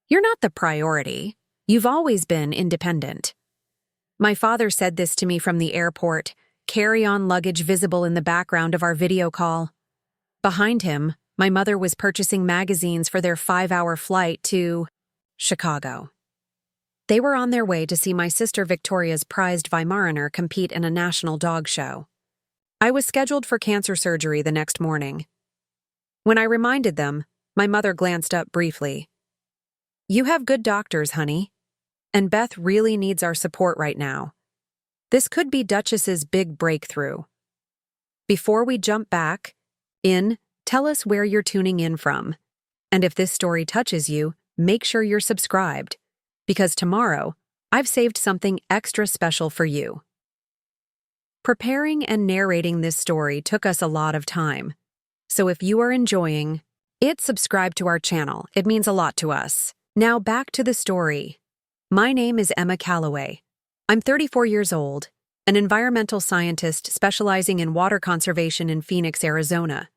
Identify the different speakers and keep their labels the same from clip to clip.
Speaker 1: You're not the priority. You've always been independent. My father said this to me from the airport, carry-on luggage visible in the background of our video call. Behind him, my mother was purchasing magazines for their 5-hour flight to Chicago. They were on their way to see my sister Victoria's prized Weimaraner compete in a national dog show. I was scheduled for cancer surgery the next morning. When I reminded them, my mother glanced up briefly. "You have good doctors, honey. And Beth really needs our support right now. This could be Duchess's big breakthrough." Before we jump back in, tell us where you're tuning in from. And if this story touches you, make sure you're subscribed, because tomorrow, I've saved something extra special for you. Preparing and narrating this story took us a lot of time. So if you are enjoying it, subscribe to our channel. It means a lot to us. Now back to the story. My name is Emma Calloway. I'm 34 years old, an environmental scientist specializing in water conservation in Phoenix, Arizona.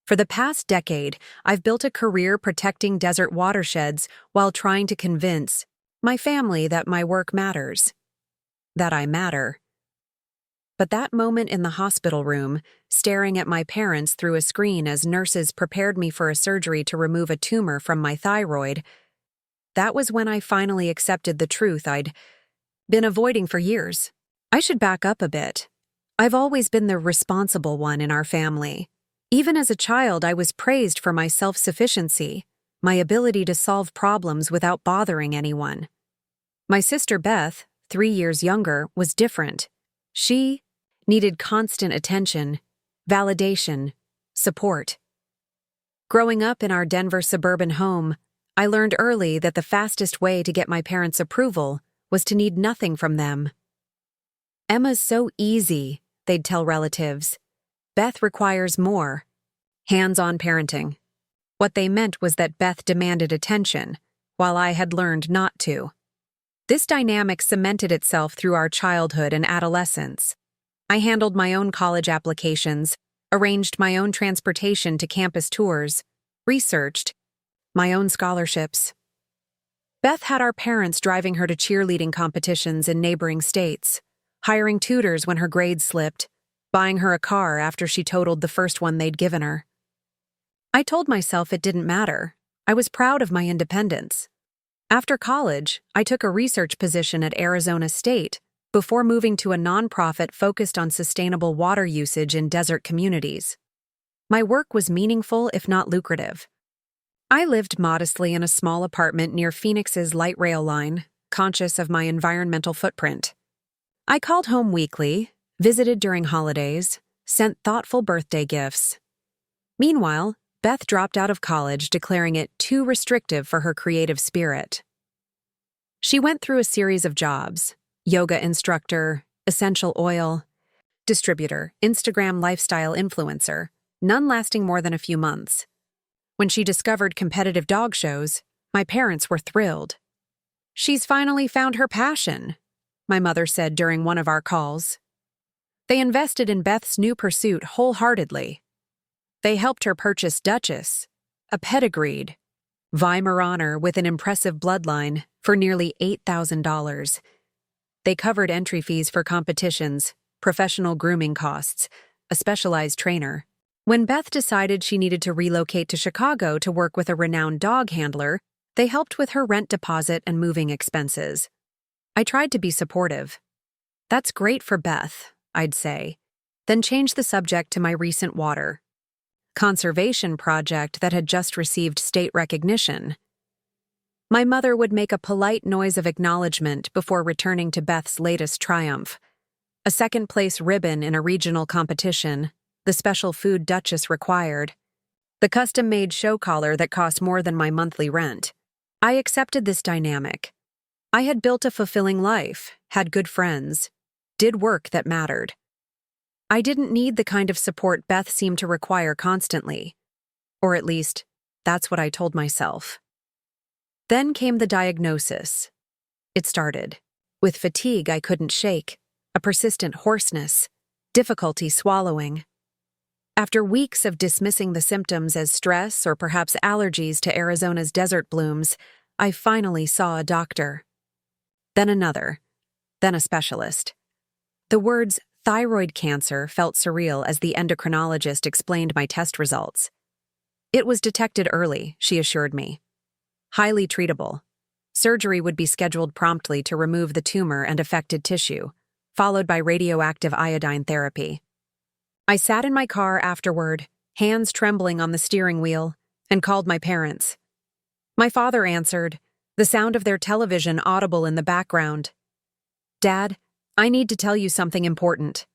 Speaker 1: For the past decade, I've built a career protecting desert watersheds while trying to convince my family that my work matters, that I matter. But that moment in the hospital room, staring at my parents through a screen as nurses prepared me for a surgery to remove a tumor from my thyroid, that was when I finally accepted the truth I'd been avoiding for years. I should back up a bit. I've always been the responsible one in our family. Even as a child, I was praised for my self-sufficiency, my ability to solve problems without bothering anyone. My sister Beth, 3 years younger, was different. She needed constant attention, validation, support. Growing up in our Denver suburban home, I learned early that the fastest way to get my parents' approval was to need nothing from them. "Emma's so easy," they'd tell relatives. "Beth requires more." Hands-on parenting. What they meant was that Beth demanded attention, while I had learned not to. This dynamic cemented itself through our childhood and adolescence. I handled my own college applications, arranged my own transportation to campus tours, researched my own scholarships. Beth had our parents driving her to cheerleading competitions in neighboring states, hiring tutors when her grades slipped, buying her a car after she totaled the first one they'd given her. I told myself it didn't matter. I was proud of my independence. After college, I took a research position at Arizona State before moving to a nonprofit focused on sustainable water usage in desert communities. My work was meaningful, if not lucrative. I lived modestly in a small apartment near Phoenix's light rail line, conscious of my environmental footprint. I called home weekly, visited during holidays, sent thoughtful birthday gifts. Meanwhile, Beth dropped out of college, declaring it too restrictive for her creative spirit. She went through a series of jobs: yoga instructor, essential oil distributor, Instagram lifestyle influencer, none lasting more than a few months. When she discovered competitive dog shows, my parents were thrilled. "She's finally found her passion," my mother said during one of our calls. They invested in Beth's new pursuit wholeheartedly. They helped her purchase Duchess, a pedigreed Weimaraner with an impressive bloodline, for nearly $8,000. They covered entry fees for competitions, professional grooming costs, a specialized trainer. When Beth decided she needed to relocate to Chicago to work with a renowned dog handler, they helped with her rent deposit and moving expenses. I tried to be supportive. "That's great for Beth," I'd say, then change the subject to my recent water conservation project that had just received state recognition. My mother would make a polite noise of acknowledgement before returning to Beth's latest triumph: a second-place ribbon in a regional competition, the special food Duchess required, the custom-made show collar that cost more than my monthly rent. I accepted this dynamic. I had built a fulfilling life, had good friends, did work that mattered. I didn't need the kind of support Beth seemed to require constantly. Or at least, that's what I told myself. Then came the diagnosis. It started with fatigue I couldn't shake, a persistent hoarseness, difficulty swallowing. After weeks of dismissing the symptoms as stress or perhaps allergies to Arizona's desert blooms, I finally saw a doctor. Then another. Then a specialist. The words thyroid cancer felt surreal as the endocrinologist explained my test results. It was detected early, she assured me. Highly treatable. Surgery would be scheduled promptly to remove the tumor and affected tissue, followed by radioactive iodine therapy. I sat in my car afterward, hands trembling on the steering wheel, and called my parents. My father answered, the sound of their television audible in the background. Dad, I need to tell you something important.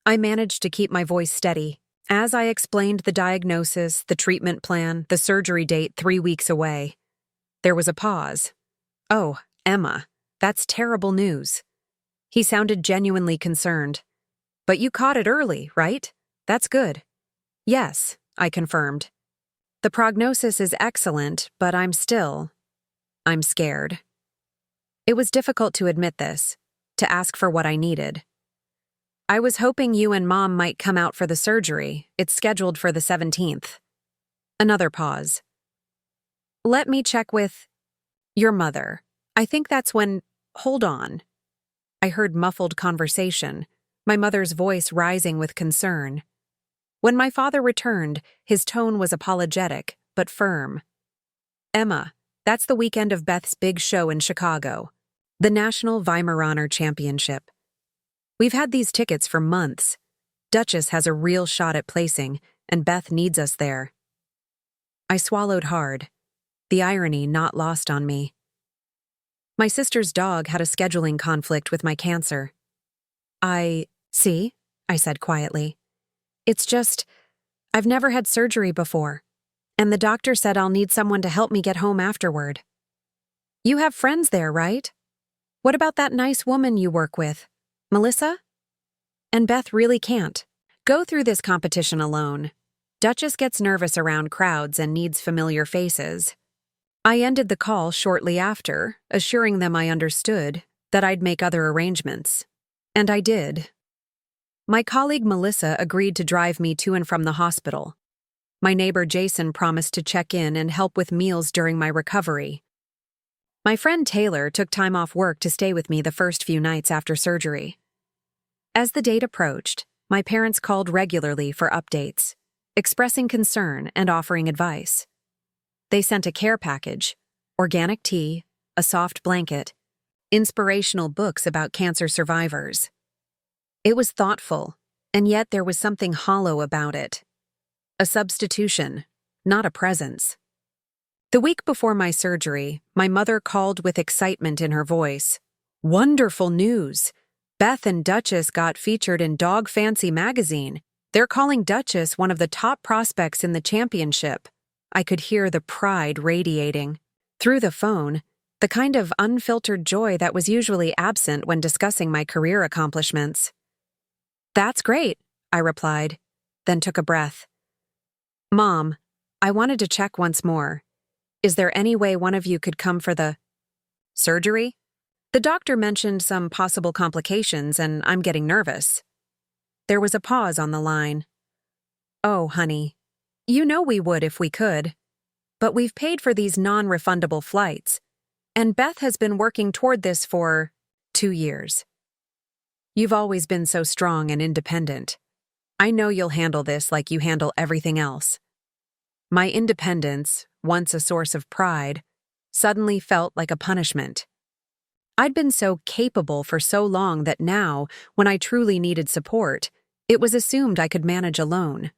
Speaker 1: I managed to keep my voice steady as I explained the diagnosis, the treatment plan, the surgery date 3 weeks away. There was a pause. Oh, Emma, that's terrible news. He sounded genuinely concerned. But you caught it early, right? That's good. Yes, I confirmed. The prognosis is excellent, but I'm scared. It was difficult to admit this, to ask for what I needed. I was hoping you and Mom might come out for the surgery. It's scheduled for the 17th. Another pause. Let me check with your mother. I think that's when... Hold on. I heard muffled conversation, my mother's voice rising with concern. When my father returned, his tone was apologetic, but firm. Emma, that's the weekend of Beth's big show in Chicago, the National Weimaraner Championship. We've had these tickets for months. Duchess has a real shot at placing, and Beth needs us there. I swallowed hard, the irony not lost on me. My sister's dog had a scheduling conflict with my cancer. See, I said quietly. It's just, I've never had surgery before, and the doctor said I'll need someone to help me get home afterward. You have friends there, right? What about that nice woman you work with, Melissa? And Beth really can't go through this competition alone. Duchess gets nervous around crowds and needs familiar faces. I ended the call shortly after, assuring them I understood, that I'd make other arrangements. And I did. My colleague Melissa agreed to drive me to and from the hospital. My neighbor Jason promised to check in and help with meals during my recovery. My friend Taylor took time off work to stay with me the first few nights after surgery. As the date approached, my parents called regularly for updates, expressing concern and offering advice. They sent a care package, organic tea, a soft blanket, inspirational books about cancer survivors. It was thoughtful, and yet there was something hollow about it. A substitution, not a presence. The week before my surgery, my mother called with excitement in her voice. Wonderful news! Beth and Duchess got featured in Dog Fancy magazine. They're calling Duchess one of the top prospects in the championship. I could hear the pride radiating. Through the phone, the kind of unfiltered joy that was usually absent when discussing my career accomplishments. That's great, I replied, then took a breath. Mom, I wanted to check once more. Is there any way one of you could come for the surgery? The doctor mentioned some possible complications and I'm getting nervous. There was a pause on the line. Oh, honey. You know we would if we could. But we've paid for these non-refundable flights, and Beth has been working toward this for 2 years. You've always been so strong and independent. I know you'll handle this like you handle everything else. My independence, once a source of pride, suddenly felt like a punishment. I'd been so capable for so long that now, when I truly needed support, it was assumed I could manage alone.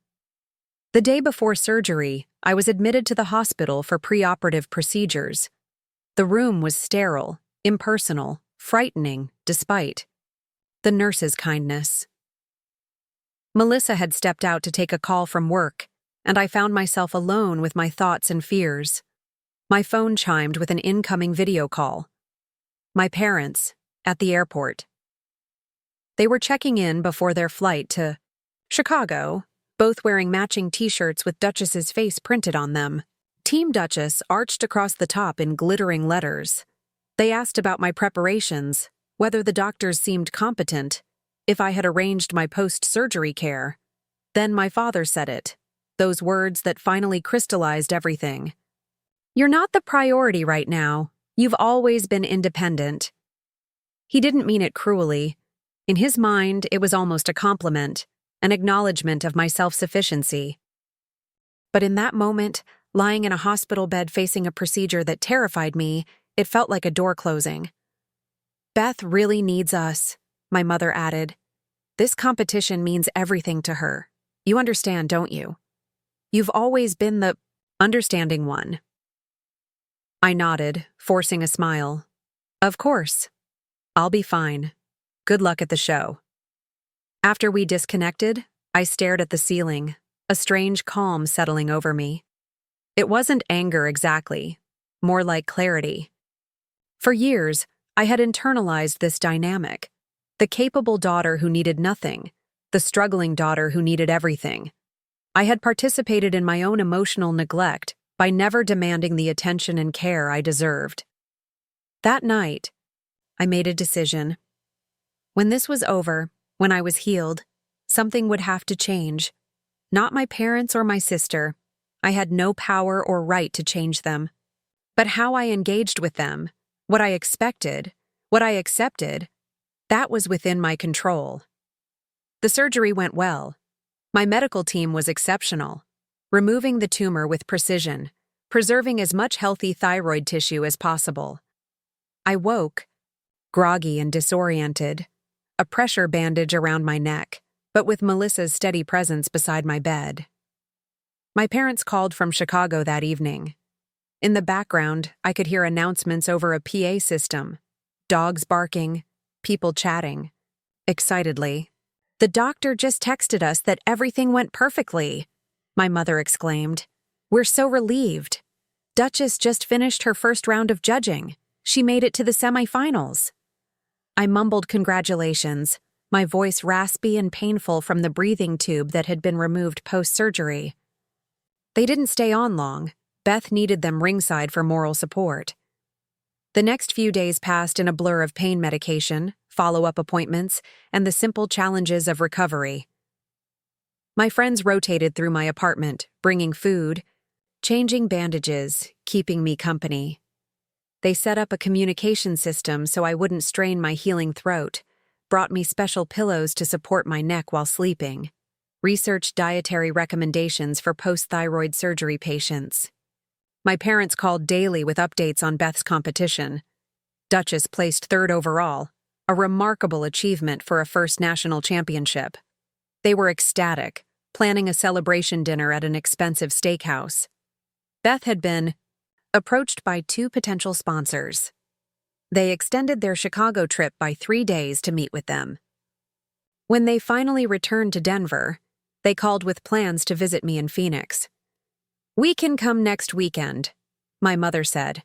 Speaker 1: The day before surgery, I was admitted to the hospital for preoperative procedures. The room was sterile, impersonal, frightening, despite the nurse's kindness. Melissa had stepped out to take a call from work, and I found myself alone with my thoughts and fears. My phone chimed with an incoming video call. My parents, at the airport. They were checking in before their flight to Chicago, both wearing matching t-shirts with Duchess's face printed on them. Team Duchess arched across the top in glittering letters. They asked about my preparations, whether the doctors seemed competent, if I had arranged my post-surgery care. Then my father said it, those words that finally crystallized everything. You're not the priority right now. You've always been independent. He didn't mean it cruelly. In his mind, it was almost a compliment, an acknowledgement of my self-sufficiency. But in that moment, lying in a hospital bed facing a procedure that terrified me, it felt like a door closing. Beth really needs us, my mother added. This competition means everything to her. You understand, don't you? You've always been the understanding one. I nodded, forcing a smile. Of course. I'll be fine. Good luck at the show. After we disconnected, I stared at the ceiling, a strange calm settling over me. It wasn't anger exactly, more like clarity. For years, I had internalized this dynamic. The capable daughter who needed nothing, the struggling daughter who needed everything. I had participated in my own emotional neglect by never demanding the attention and care I deserved. That night, I made a decision. When this was over, when I was healed, something would have to change. Not my parents or my sister. I had no power or right to change them. But how I engaged with them, what I expected, what I accepted, that was within my control. The surgery went well. My medical team was exceptional, removing the tumor with precision, preserving as much healthy thyroid tissue as possible. I woke, groggy and disoriented, a pressure bandage around my neck, but with Melissa's steady presence beside my bed. My parents called from Chicago that evening. In the background, I could hear announcements over a PA system, dogs barking, people chatting. Excitedly, "The doctor just texted us that everything went perfectly," my mother exclaimed. "We're so relieved. Duchess just finished her first round of judging. She made it to the semifinals." I mumbled congratulations, my voice raspy and painful from the breathing tube that had been removed post-surgery. They didn't stay on long. Beth needed them ringside for moral support. The next few days passed in a blur of pain medication, follow-up appointments, and the simple challenges of recovery. My friends rotated through my apartment, bringing food, changing bandages, keeping me company. They set up a communication system so I wouldn't strain my healing throat, brought me special pillows to support my neck while sleeping, researched dietary recommendations for post-thyroid surgery patients. My parents called daily with updates on Beth's competition. Duchess placed third overall, a remarkable achievement for a first national championship. They were ecstatic, planning a celebration dinner at an expensive steakhouse. Beth had been approached by 2 potential sponsors. They extended their Chicago trip by 3 days to meet with them. When they finally returned to Denver, they called with plans to visit me in Phoenix. "We can come next weekend," my mother said,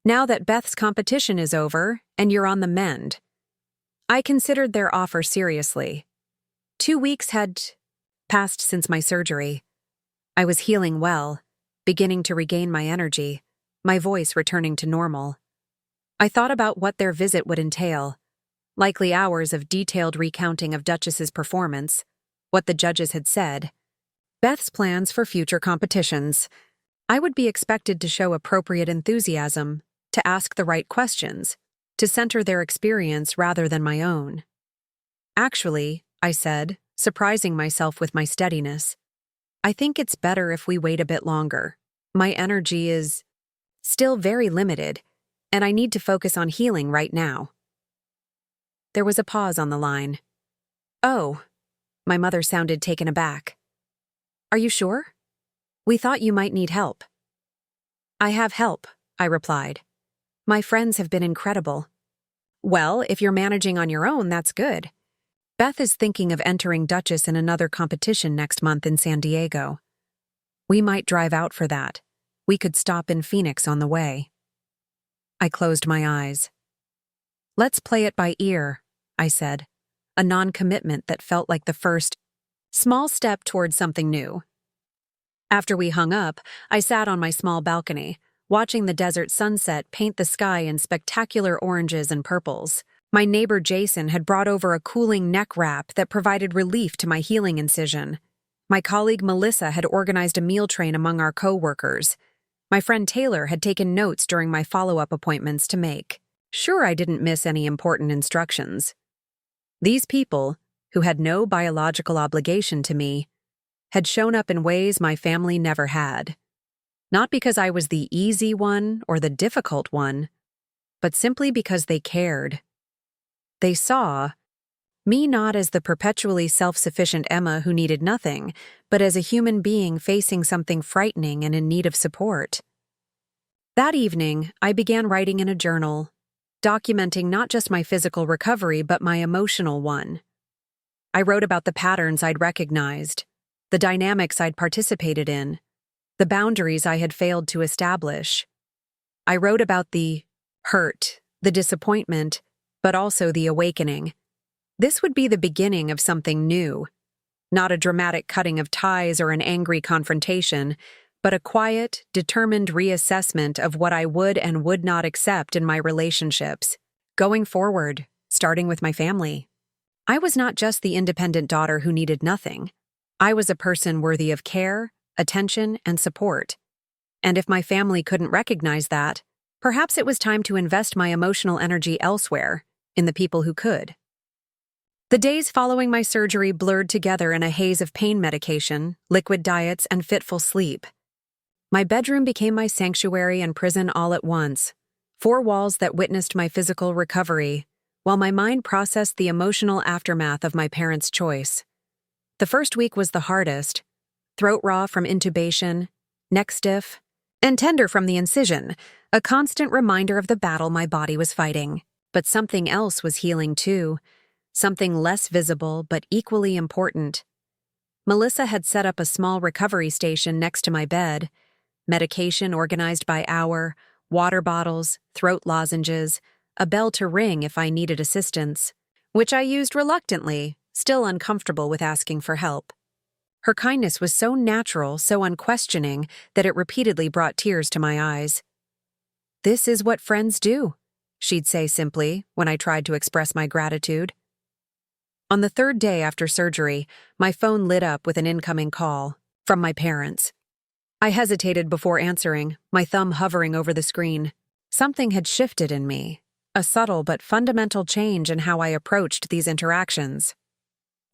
Speaker 1: "now that Beth's competition is over and you're on the mend." I considered their offer seriously. 2 weeks had passed since my surgery. I was healing well, beginning to regain my energy, my voice returning to normal. I thought about what their visit would entail, likely hours of detailed recounting of Duchess's performance, what the judges had said, Beth's plans for future competitions. I would be expected to show appropriate enthusiasm, to ask the right questions, to center their experience rather than my own. "Actually," I said, surprising myself with my steadiness, "I think it's better if we wait a bit longer. My energy is still very limited, and I need to focus on healing right now." There was a pause on the line. "Oh," my mother sounded taken aback. "Are you sure? We thought you might need help." "I have help," I replied. "My friends have been incredible." "Well, if you're managing on your own, that's good. Beth is thinking of entering Duchess in another competition next month in San Diego. We might drive out for that. We could stop in Phoenix on the way." I closed my eyes. "Let's play it by ear," I said, a non-commitment that felt like the first small step toward something new. After we hung up, I sat on my small balcony, watching the desert sunset paint the sky in spectacular oranges and purples. My neighbor Jason had brought over a cooling neck wrap that provided relief to my healing incision. My colleague Melissa had organized a meal train among our co-workers. My friend Taylor had taken notes during my follow-up appointments to make sure I didn't miss any important instructions. These people, who had no biological obligation to me, had shown up in ways my family never had. Not because I was the easy one or the difficult one, but simply because they cared. They saw me not as the perpetually self-sufficient Emma who needed nothing, but as a human being facing something frightening and in need of support. That evening, I began writing in a journal, documenting not just my physical recovery but my emotional one. I wrote about the patterns I'd recognized, the dynamics I'd participated in, the boundaries I had failed to establish. I wrote about the hurt, the disappointment, but also the awakening. This would be the beginning of something new, not a dramatic cutting of ties or an angry confrontation, but a quiet, determined reassessment of what I would and would not accept in my relationships, going forward, starting with my family. I was not just the independent daughter who needed nothing. I was a person worthy of care, attention, and support. And if my family couldn't recognize that, perhaps it was time to invest my emotional energy elsewhere, in the people who could. The days following my surgery blurred together in a haze of pain medication, liquid diets, and fitful sleep. My bedroom became my sanctuary and prison all at once, 4 walls that witnessed my physical recovery, while my mind processed the emotional aftermath of my parents' choice. The first week was the hardest, throat raw from intubation, neck stiff, and tender from the incision, a constant reminder of the battle my body was fighting. But something else was healing too, something less visible but equally important. Melissa had set up a small recovery station next to my bed, medication organized by hour, water bottles, throat lozenges, a bell to ring if I needed assistance, which I used reluctantly, still uncomfortable with asking for help. Her kindness was so natural, so unquestioning, that it repeatedly brought tears to my eyes. "This is what friends do," she'd say simply when I tried to express my gratitude. On the 3rd day after surgery, my phone lit up with an incoming call from my parents. I hesitated before answering, my thumb hovering over the screen. Something had shifted in me, a subtle but fundamental change in how I approached these interactions.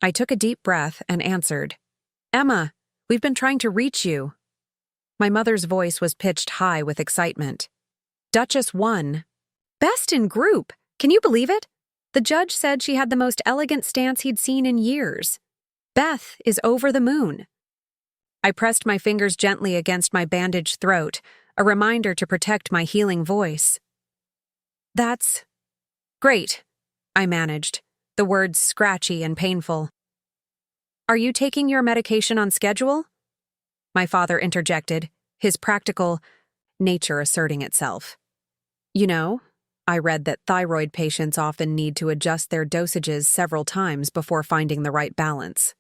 Speaker 1: I took a deep breath and answered. "Emma, we've been trying to reach you." My mother's voice was pitched high with excitement. "Duchess won. Best in group! Can you believe it? The judge said she had the most elegant stance he'd seen in years. Beth is over the moon." I pressed my fingers gently against my bandaged throat, a reminder to protect my healing voice. "That's great," I managed, the words scratchy and painful. "Are you taking your medication on schedule?" My father interjected, his practical nature asserting itself. "You know, I read that thyroid patients often need to adjust their dosages several times before finding the right balance."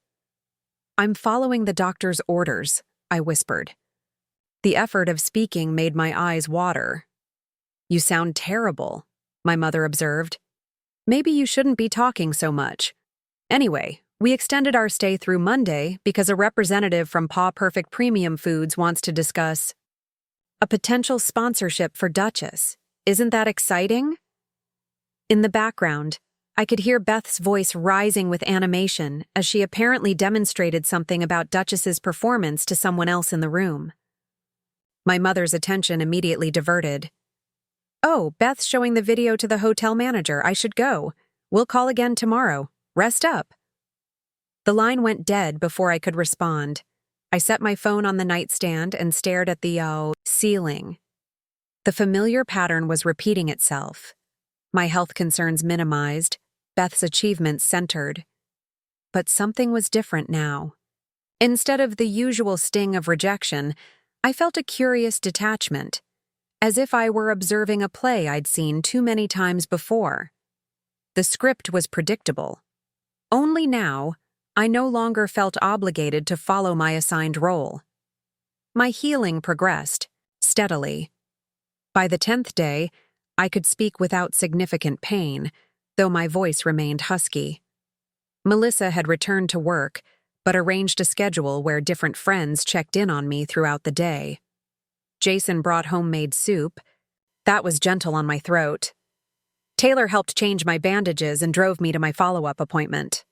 Speaker 1: "I'm following the doctor's orders," I whispered. The effort of speaking made my eyes water. "You sound terrible," my mother observed. "Maybe you shouldn't be talking so much. Anyway, we extended our stay through Monday because a representative from Paw Perfect Premium Foods wants to discuss a potential sponsorship for Duchess. Isn't that exciting?" In the background, I could hear Beth's voice rising with animation as she apparently demonstrated something about Duchess's performance to someone else in the room. My mother's attention immediately diverted. "Oh, Beth's showing the video to the hotel manager. I should go. We'll call again tomorrow. Rest up." The line went dead before I could respond. I set my phone on the nightstand and stared at the ceiling. The familiar pattern was repeating itself. My health concerns minimized, Beth's achievements centered. But something was different now. Instead of the usual sting of rejection, I felt a curious detachment, as if I were observing a play I'd seen too many times before. The script was predictable. Only now, I no longer felt obligated to follow my assigned role. My healing progressed, steadily. By the 10th day, I could speak without significant pain, though my voice remained husky. Melissa had returned to work, but arranged a schedule where different friends checked in on me throughout the day. Jason brought homemade soup. That was gentle on my throat. Taylor helped change my bandages and drove me to my follow-up appointment.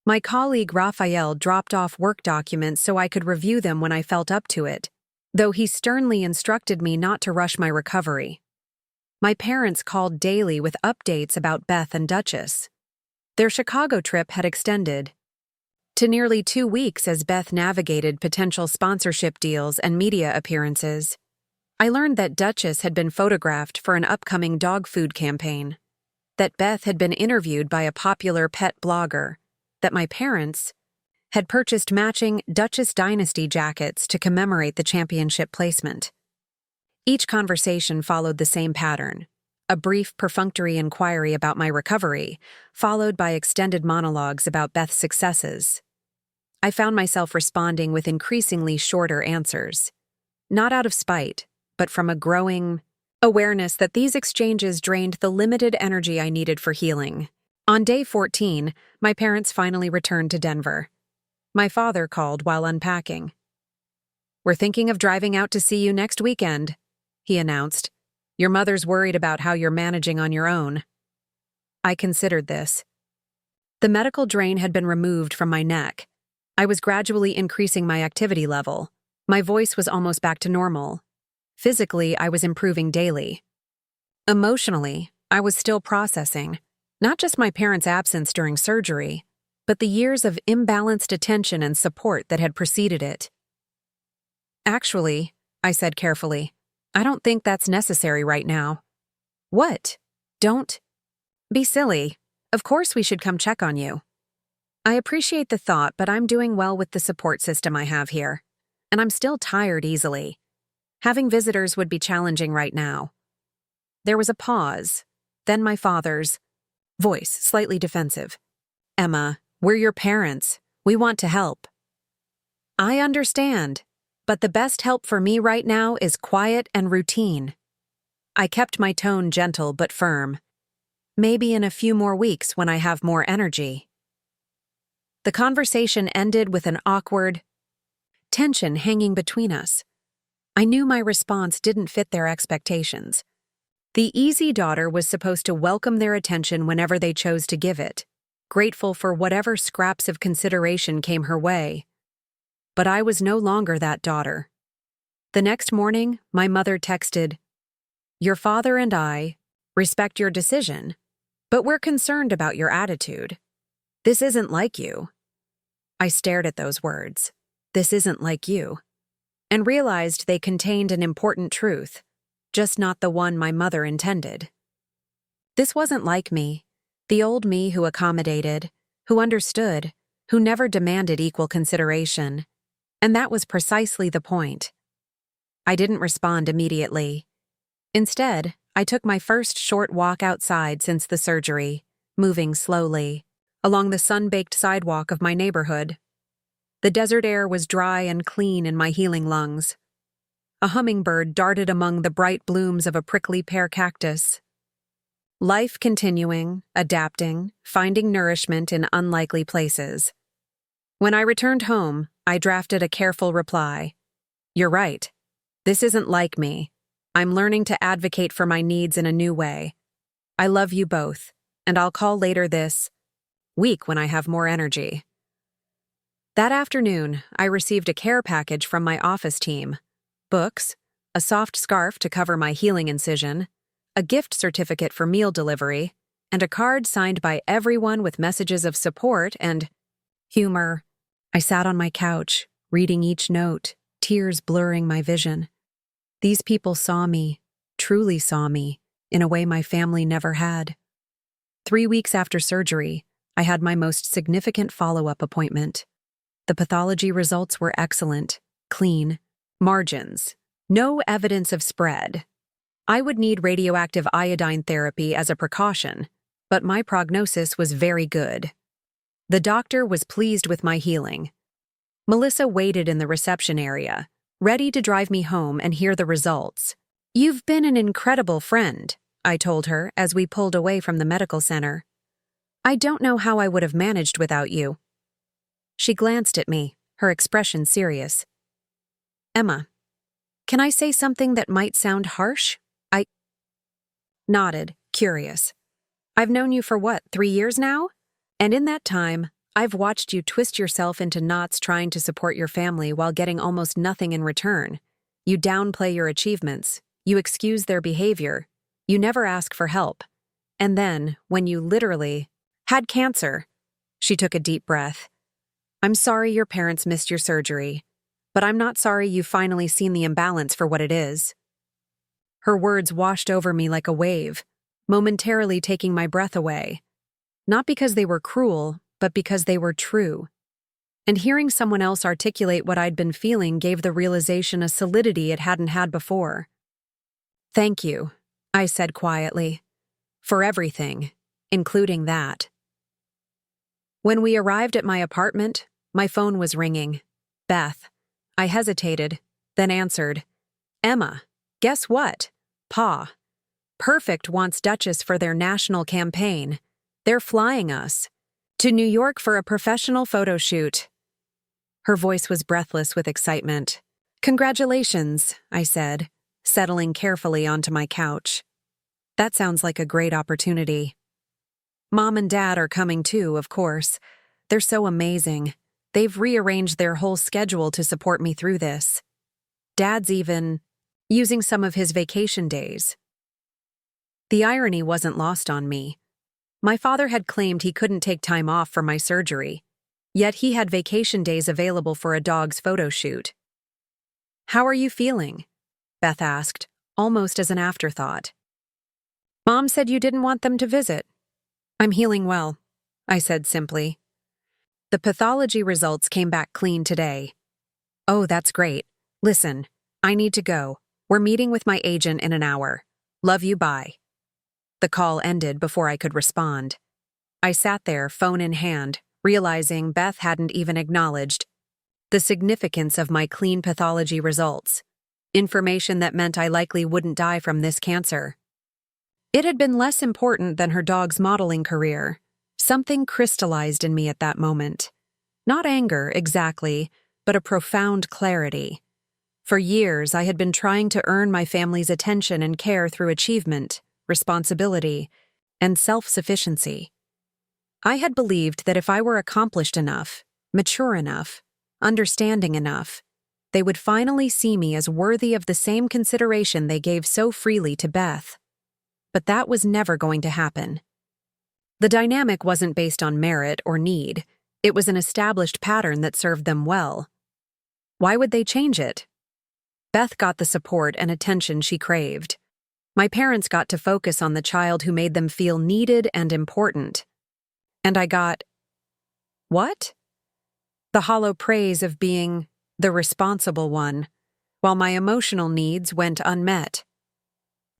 Speaker 1: My colleague Raphael dropped off work documents so I could review them when I felt up to it, though he sternly instructed me not to rush my recovery. My parents called daily with updates about Beth and Duchess. Their Chicago trip had extended to nearly 2 weeks as Beth navigated potential sponsorship deals and media appearances. I learned that Duchess had been photographed for an upcoming dog food campaign, that Beth had been interviewed by a popular pet blogger, that my parents had purchased matching Duchess Dynasty jackets to commemorate the championship placement. Each conversation followed the same pattern: a brief perfunctory inquiry about my recovery, followed by extended monologues about Beth's successes. I found myself responding with increasingly shorter answers, not out of spite, but from a growing awareness that these exchanges drained the limited energy I needed for healing. On day 14, my parents finally returned to Denver. My father called while unpacking. "We're thinking of driving out to see you next weekend," he announced. "Your mother's worried about how you're managing on your own." I considered this. The medical drain had been removed from my neck. I was gradually increasing my activity level. My voice was almost back to normal. Physically, I was improving daily. Emotionally, I was still processing, not just my parents' absence during surgery, but the years of imbalanced attention and support that had preceded it. "Actually," I said carefully, "I don't think that's necessary right now." "What? Don't be silly. Of course we should come check on you. I appreciate the thought, but I'm doing well with the support system I have here, and I'm still tired easily. Having visitors would be challenging right now." There was a pause, then my father's voice, slightly defensive. "Emma, we're your parents. We want to help." "I understand, but the best help for me right now is quiet and routine." I kept my tone gentle but firm. "Maybe in a few more weeks when I have more energy." The conversation ended with an awkward tension hanging between us. I knew my response didn't fit their expectations. The easy daughter was supposed to welcome their attention whenever they chose to give it, grateful for whatever scraps of consideration came her way. But I was no longer that daughter. The next morning, my mother texted, "Your father and I respect your decision, but we're concerned about your attitude. This isn't like you." I stared at those words, "This isn't like you," and realized they contained an important truth, just not the one my mother intended. This wasn't like me, the old me who accommodated, who understood, who never demanded equal consideration. And that was precisely the point. I didn't respond immediately. Instead, I took my first short walk outside since the surgery, moving slowly, along the sun-baked sidewalk of my neighborhood. The desert air was dry and clean in my healing lungs. A hummingbird darted among the bright blooms of a prickly pear cactus. Life continuing, adapting, finding nourishment in unlikely places. When I returned home, I drafted a careful reply. "You're right. This isn't like me. I'm learning to advocate for my needs in a new way. I love you both, and I'll call later this week when I have more energy." That afternoon, I received a care package from my office team: books, a soft scarf to cover my healing incision, a gift certificate for meal delivery, and a card signed by everyone with messages of support and humor. I sat on my couch, reading each note, tears blurring my vision. These people saw me, truly saw me, in a way my family never had. 3 weeks after surgery, I had my most significant follow-up appointment. The pathology results were excellent, clean, margins, no evidence of spread. I would need radioactive iodine therapy as a precaution, but my prognosis was very good. The doctor was pleased with my healing. Melissa waited in the reception area, ready to drive me home and hear the results. "You've been an incredible friend," I told her as we pulled away from the medical center. "I don't know how I would have managed without you." She glanced at me, her expression serious. "Emma, Can I say something that might sound harsh? I nodded, curious. I've known you for what, 3 years now? And in that time, I've watched you twist yourself into knots trying to support your family while getting almost nothing in return. You downplay your achievements. You excuse their behavior. You never ask for help. And then, when you literally had cancer, she took a deep breath. I'm sorry your parents missed your surgery, but I'm not sorry you've finally seen the imbalance for what it is. Her words washed over me like a wave, momentarily taking my breath away. Not because they were cruel, but because they were true. And hearing someone else articulate what I'd been feeling gave the realization a solidity it hadn't had before. Thank you, I said quietly, for everything, including that. When we arrived at my apartment, my phone was ringing. Beth. I hesitated, then answered. Emma, guess what? Pa. Perfect wants Duchess for their national campaign. They're flying us to New York for a professional photo shoot. Her voice was breathless with excitement. Congratulations, I said, settling carefully onto my couch. That sounds like a great opportunity. Mom and Dad are coming too, of course. They're so amazing. They've rearranged their whole schedule to support me through this. Dad's even using some of his vacation days. The irony wasn't lost on me. My father had claimed he couldn't take time off for my surgery, yet he had vacation days available for a dog's photo shoot. How are you feeling? Beth asked, almost as an afterthought. Mom said you didn't want them to visit. I'm healing well, I said simply. The pathology results came back clean today. Oh, that's great. Listen, I need to go. We're meeting with my agent in an hour. Love you, bye. The call ended before I could respond. I sat there, phone in hand, realizing Beth hadn't even acknowledged the significance of my clean pathology results, information that meant I likely wouldn't die from this cancer. It had been less important than her dog's modeling career. Something crystallized in me at that moment. Not anger, exactly, but a profound clarity. For years, I had been trying to earn my family's attention and care through achievement, responsibility, and self-sufficiency. I had believed that if I were accomplished enough, mature enough, understanding enough, they would finally see me as worthy of the same consideration they gave so freely to Beth. But that was never going to happen. The dynamic wasn't based on merit or need. It was an established pattern that served them well. Why would they change it? Beth got the support and attention she craved. My parents got to focus on the child who made them feel needed and important. And I got, what? The hollow praise of being the responsible one, while my emotional needs went unmet.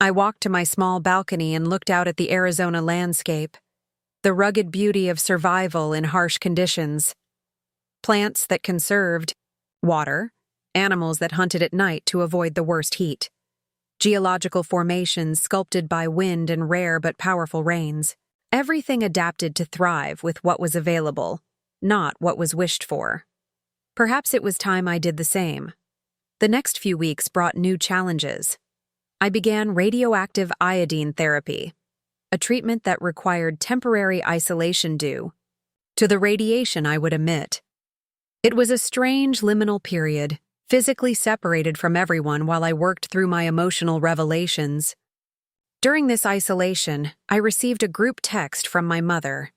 Speaker 1: I walked to my small balcony and looked out at the Arizona landscape, the rugged beauty of survival in harsh conditions. Plants that conserved water, animals that hunted at night to avoid the worst heat, geological formations sculpted by wind and rare but powerful rains. Everything adapted to thrive with what was available, not what was wished for. Perhaps it was time I did the same. The next few weeks brought new challenges. I began radioactive iodine therapy, a treatment that required temporary isolation due to the radiation I would emit. It was a strange liminal period, physically separated from everyone while I worked through my emotional revelations. During this isolation, I received a group text from my mother.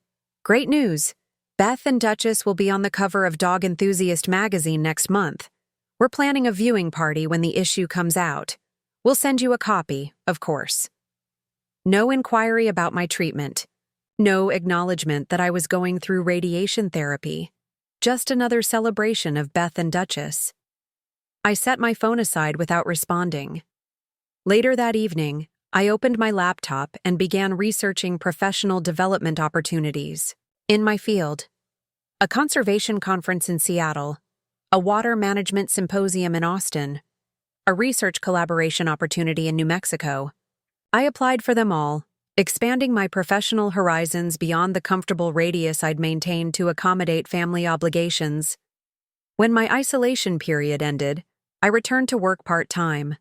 Speaker 1: Great news! Beth and Duchess will be on the cover of Dog Enthusiast magazine next month. We're planning a viewing party when the issue comes out. We'll send you a copy, of course. No inquiry about my treatment. No acknowledgement that I was going through radiation therapy. Just another celebration of Beth and Duchess. I set my phone aside without responding. Later that evening, I opened my laptop and began researching professional development opportunities in my field. A conservation conference in Seattle, a water management symposium in Austin, a research collaboration opportunity in New Mexico. I applied for them all, expanding my professional horizons beyond the comfortable radius I'd maintained to accommodate family obligations. When my isolation period ended, I returned to work part-time.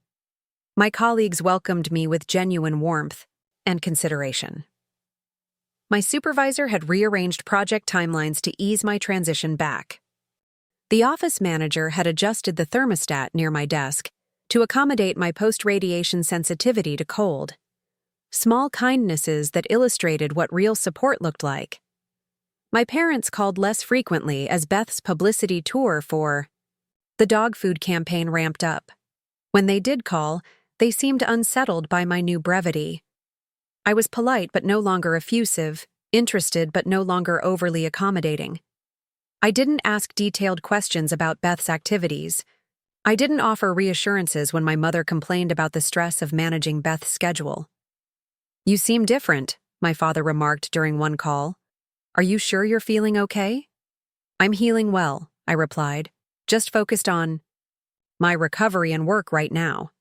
Speaker 1: My colleagues welcomed me with genuine warmth and consideration. My supervisor had rearranged project timelines to ease my transition back. The office manager had adjusted the thermostat near my desk to accommodate my post-radiation sensitivity to cold. Small kindnesses that illustrated what real support looked like. My parents called less frequently as Beth's publicity tour for the dog food campaign ramped up. When they did call, they seemed unsettled by my new brevity. I was polite but no longer effusive, interested but no longer overly accommodating. I didn't ask detailed questions about Beth's activities. I didn't offer reassurances when my mother complained about the stress of managing Beth's schedule. "You seem different," my father remarked during one call. "Are you sure you're feeling okay?" "I'm healing well," I replied, "just focused on my recovery and work right now."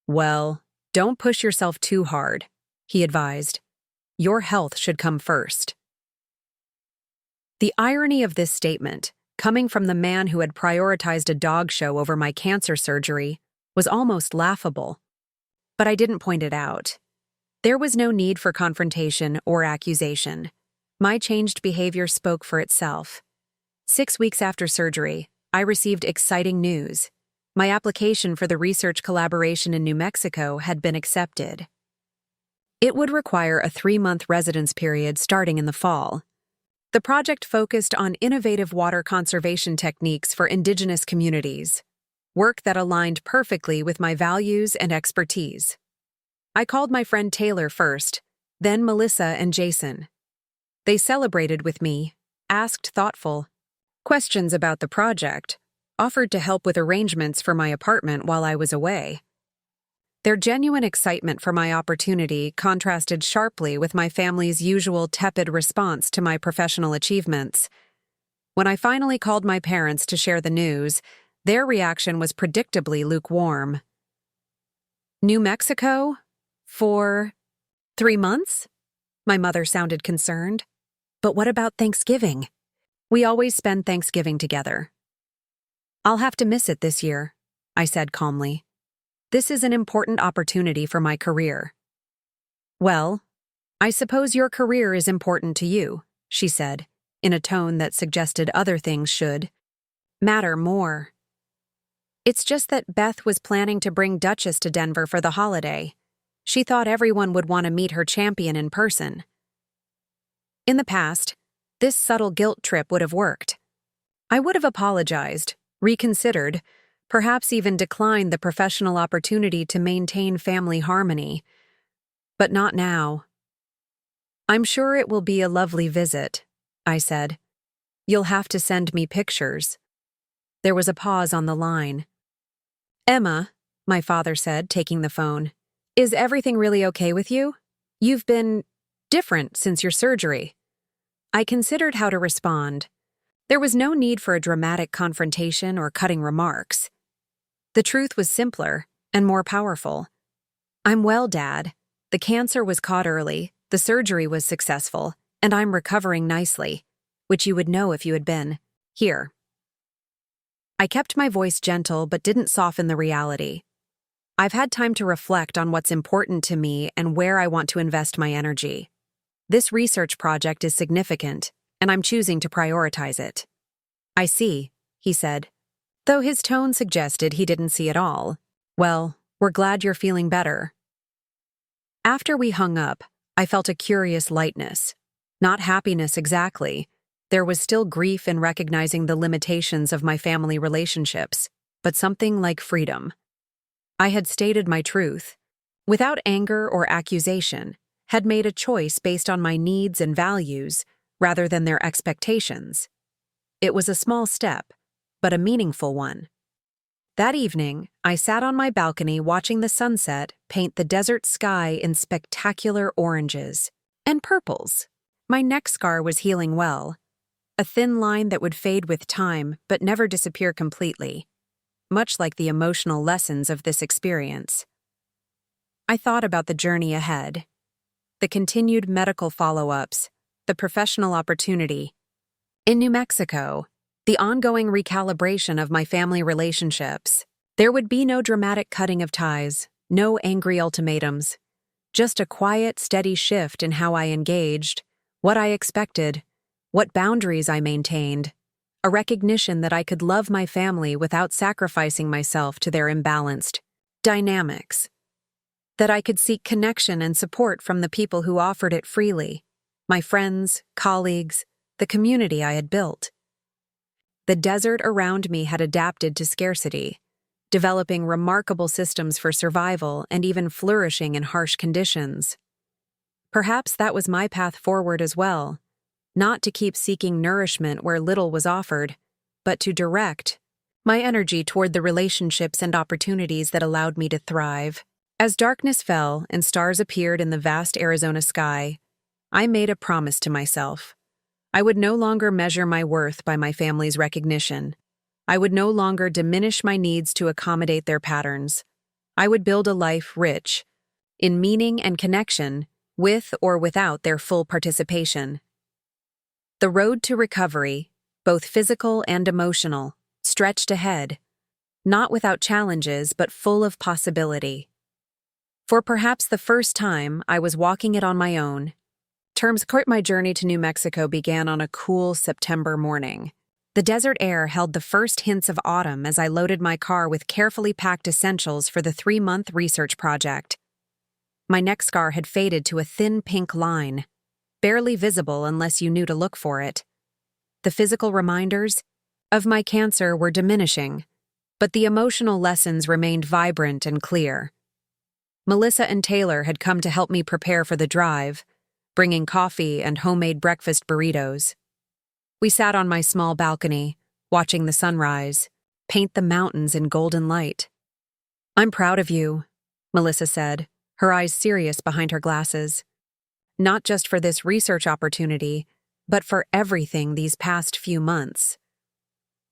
Speaker 1: "Well, don't push yourself too hard," he advised. "Your health should come first." The irony of this statement, coming from the man who had prioritized a dog show over my cancer surgery, was almost laughable. But I didn't point it out. There was no need for confrontation or accusation. My changed behavior spoke for itself. 6 weeks after surgery, I received exciting news. My application for the research collaboration in New Mexico had been accepted. It would require a 3-month residence period starting in the fall. The project focused on innovative water conservation techniques for indigenous communities, work that aligned perfectly with my values and expertise. I called my friend Taylor first, then Melissa and Jason. They celebrated with me, asked thoughtful questions about the project, offered to help with arrangements for my apartment while I was away. Their genuine excitement for my opportunity contrasted sharply with my family's usual tepid response to my professional achievements. When I finally called my parents to share the news, their reaction was predictably lukewarm. "New Mexico? For 3 months?" My mother sounded concerned. "But what about Thanksgiving? We always spend Thanksgiving together." "I'll have to miss it this year," I said calmly. "This is an important opportunity for my career." "Well, I suppose your career is important to you," she said, in a tone that suggested other things should matter more. "It's just that Beth was planning to bring Duchess to Denver for the holiday. She thought everyone would want to meet her champion in person." In the past, this subtle guilt trip would have worked. I would have apologized, reconsidered, perhaps even declined the professional opportunity to maintain family harmony. But not now. "I'm sure it will be a lovely visit," I said. "You'll have to send me pictures." There was a pause on the line. "Emma," my father said, taking the phone, "is everything really okay with you? You've been different since your surgery." I considered how to respond. There was no need for a dramatic confrontation or cutting remarks. The truth was simpler and more powerful. "I'm well, Dad. The cancer was caught early, the surgery was successful, and I'm recovering nicely, which you would know if you had been here." I kept my voice gentle but didn't soften the reality. I've had time to reflect on what's important to me and where I want to invest my energy. This research project is significant, and I'm choosing to prioritize it. "I see," he said, though his tone suggested he didn't see it all. "Well, we're glad you're feeling better." After we hung up, I felt a curious lightness. Not happiness exactly. There was still grief in recognizing the limitations of my family relationships, but something like freedom. I had stated my truth, without anger or accusation, had made a choice based on my needs and values rather than their expectations. It was a small step, but a meaningful one. That evening, I sat on my balcony watching the sunset paint the desert sky in spectacular oranges and purples. My neck scar was healing well, a thin line that would fade with time but never disappear completely, much like the emotional lessons of this experience. I thought about the journey ahead, the continued medical follow-ups, the professional opportunity. In New Mexico, the ongoing recalibration of my family relationships, There would be no dramatic cutting of ties, no angry ultimatums, just a quiet, steady shift in how I engaged, what I expected, what boundaries I maintained, a recognition that I could love my family without sacrificing myself to their imbalanced dynamics, that I could seek connection and support from the people who offered it freely, my friends, colleagues, the community I had built. The desert around me had adapted to scarcity, developing remarkable systems for survival and even flourishing in harsh conditions. Perhaps that was my path forward as well, not to keep seeking nourishment where little was offered, but to direct my energy toward the relationships and opportunities that allowed me to thrive. As darkness fell and stars appeared in the vast Arizona sky, I made a promise to myself. I would no longer measure my worth by my family's recognition. I would no longer diminish my needs to accommodate their patterns. I would build a life rich in meaning and connection, with or without their full participation. The road to recovery, both physical and emotional, stretched ahead, not without challenges but full of possibility. For perhaps the first time, I was walking it on my own. My journey to New Mexico began on a cool September morning. The desert air held the first hints of autumn as I loaded my car with carefully packed essentials for the 3-month research project. My neck scar had faded to a thin pink line, barely visible unless you knew to look for it. The physical reminders of my cancer were diminishing, but the emotional lessons remained vibrant and clear. Melissa and Taylor had come to help me prepare for the drive, bringing coffee and homemade breakfast burritos. We sat on my small balcony, watching the sunrise paint the mountains in golden light. "I'm proud of you," Melissa said, her eyes serious behind her glasses. "Not just for this research opportunity, but for everything these past few months."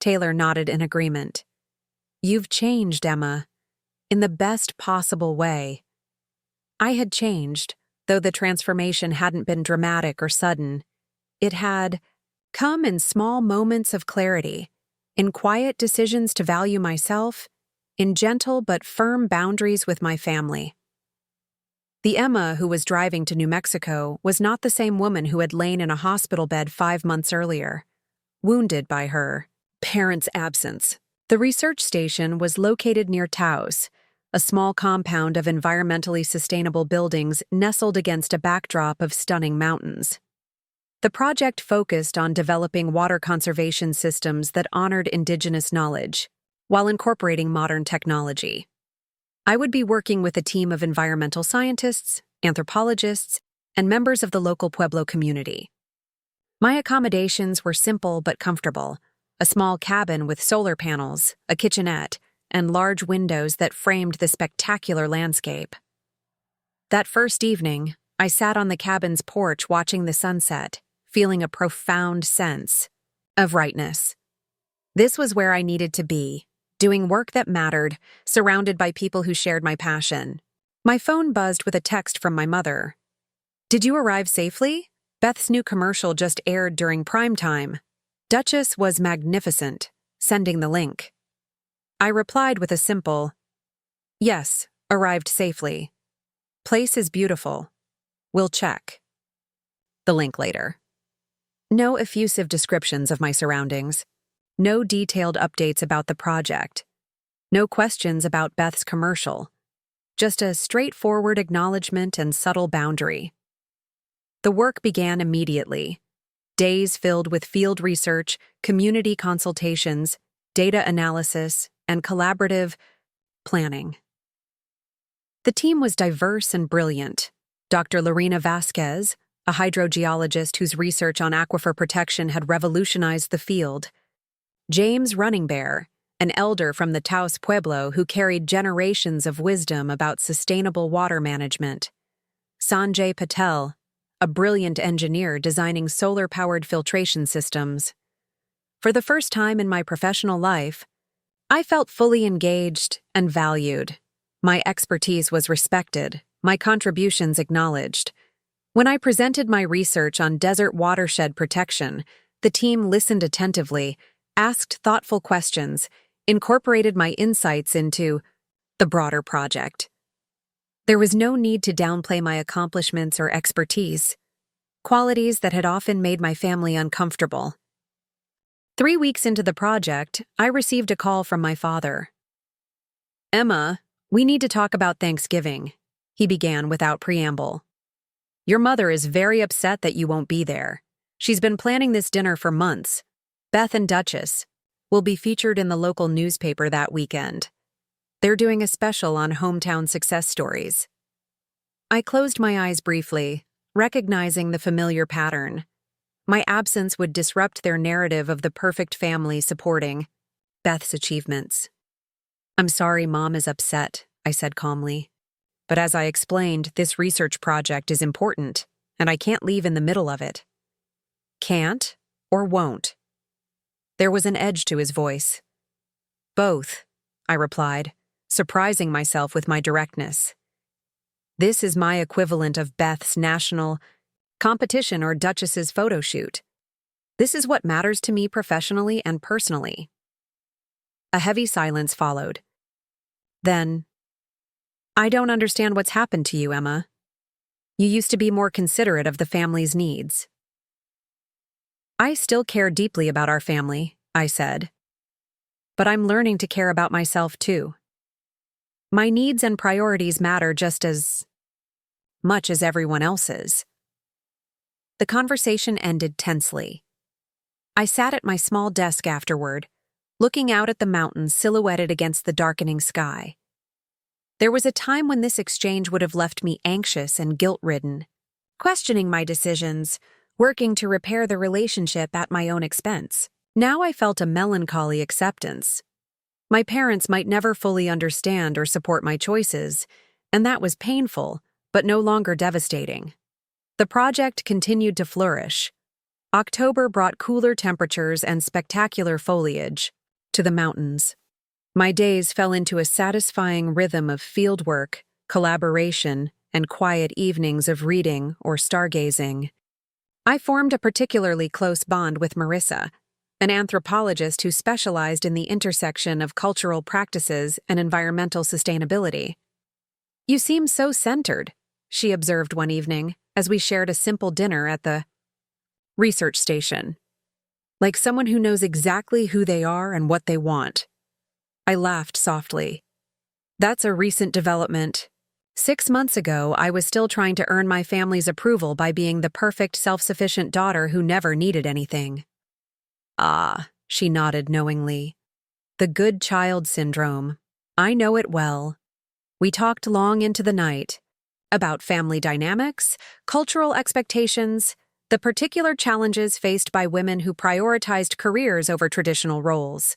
Speaker 1: Taylor nodded in agreement. "You've changed, Emma, in the best possible way." I had changed, though the transformation hadn't been dramatic or sudden. It had come in small moments of clarity, in quiet decisions to value myself, in gentle but firm boundaries with my family. The Emma who was driving to New Mexico was not the same woman who had lain in a hospital bed 5 months earlier, wounded by her parents' absence. The research station was located near Taos, a small compound of environmentally sustainable buildings nestled against a backdrop of stunning mountains. The project focused on developing water conservation systems that honored indigenous knowledge, while incorporating modern technology. I would be working with a team of environmental scientists, anthropologists, and members of the local Pueblo community. My accommodations were simple but comfortable: a small cabin with solar panels, a kitchenette, and large windows that framed the spectacular landscape. That first evening, I sat on the cabin's porch watching the sunset, feeling a profound sense of rightness. This was where I needed to be, doing work that mattered, surrounded by people who shared my passion. My phone buzzed with a text from my mother. "Did you arrive safely? Beth's new commercial just aired during prime time. Duchess was magnificent, sending the link." I replied with a simple, "Yes, arrived safely. Place is beautiful. We'll check." The link later. No effusive descriptions of my surroundings. No detailed updates about the project. No questions about Beth's commercial. Just a straightforward acknowledgement and subtle boundary. The work began immediately. Days filled with field research, community consultations, data analysis, and collaborative planning. The team was diverse and brilliant. Dr. Lorena Vasquez, a hydrogeologist whose research on aquifer protection had revolutionized the field. James Running Bear, an elder from the Taos Pueblo who carried generations of wisdom about sustainable water management. Sanjay Patel, a brilliant engineer designing solar-powered filtration systems. For the first time in my professional life, I felt fully engaged and valued. My expertise was respected, my contributions acknowledged. When I presented my research on desert watershed protection, the team listened attentively, asked thoughtful questions, incorporated my insights into the broader project. There was no need to downplay my accomplishments or expertise, qualities that had often made my family uncomfortable. 3 weeks into the project, I received a call from my father. "Emma, we need to talk about Thanksgiving," he began without preamble. "Your mother is very upset that you won't be there. She's been planning this dinner for months. Beth and Duchess will be featured in the local newspaper that weekend. They're doing a special on hometown success stories." I closed my eyes briefly, recognizing the familiar pattern. My absence would disrupt their narrative of the perfect family supporting Beth's achievements. "I'm sorry Mom is upset," I said calmly. "But as I explained, this research project is important, and I can't leave in the middle of it." "Can't or won't?" There was an edge to his voice. "Both," I replied, surprising myself with my directness. This is my equivalent of Beth's national competition or Duchess's photo shoot. This is what matters to me professionally and personally. A heavy silence followed. Then, "I don't understand what's happened to you, Emma. You used to be more considerate of the family's needs." "I still care deeply about our family," I said. "But I'm learning to care about myself too. My needs and priorities matter just as much as everyone else's." The conversation ended tensely. I sat at my small desk afterward, looking out at the mountains silhouetted against the darkening sky. There was a time when this exchange would have left me anxious and guilt-ridden, questioning my decisions, working to repair the relationship at my own expense. Now I felt a melancholy acceptance. My parents might never fully understand or support my choices, and that was painful, but no longer devastating. The project continued to flourish. October brought cooler temperatures and spectacular foliage to the mountains. My days fell into a satisfying rhythm of fieldwork, collaboration, and quiet evenings of reading or stargazing. I formed a particularly close bond with Marissa, an anthropologist who specialized in the intersection of cultural practices and environmental sustainability. "You seem so centered," she observed one evening as we shared a simple dinner at the research station. "Like someone who knows exactly who they are and what they want." I laughed softly. "That's a recent development. 6 months ago, I was still trying to earn my family's approval by being the perfect, self-sufficient daughter who never needed anything." "Ah," she nodded knowingly. "The good child syndrome. I know it well." We talked long into the night about family dynamics, cultural expectations, the particular challenges faced by women who prioritized careers over traditional roles.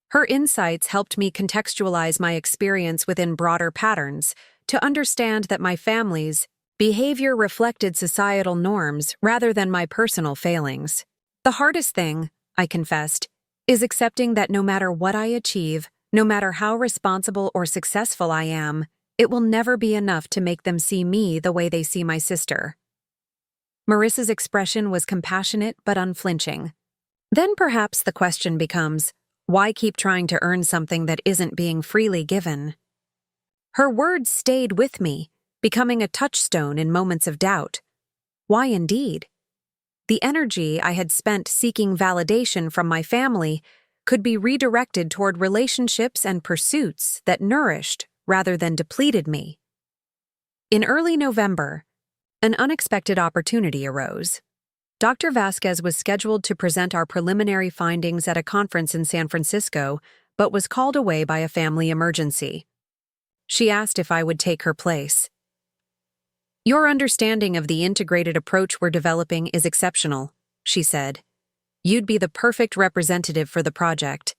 Speaker 1: Her insights helped me contextualize my experience within broader patterns, to understand that my family's behavior reflected societal norms rather than my personal failings. The hardest thing, I confessed, is accepting that no matter what I achieve, no matter how responsible or successful I am, it will never be enough to make them see me the way they see my sister. Marissa's expression was compassionate but unflinching. Then perhaps the question becomes, why keep trying to earn something that isn't being freely given? Her words stayed with me, becoming a touchstone in moments of doubt. Why indeed? The energy I had spent seeking validation from my family could be redirected toward relationships and pursuits that nourished rather than depleted me. In early November, an unexpected opportunity arose. Dr. Vasquez was scheduled to present our preliminary findings at a conference in San Francisco, but was called away by a family emergency. She asked if I would take her place. "Your understanding of the integrated approach we're developing is exceptional," she said. "You'd be the perfect representative for the project."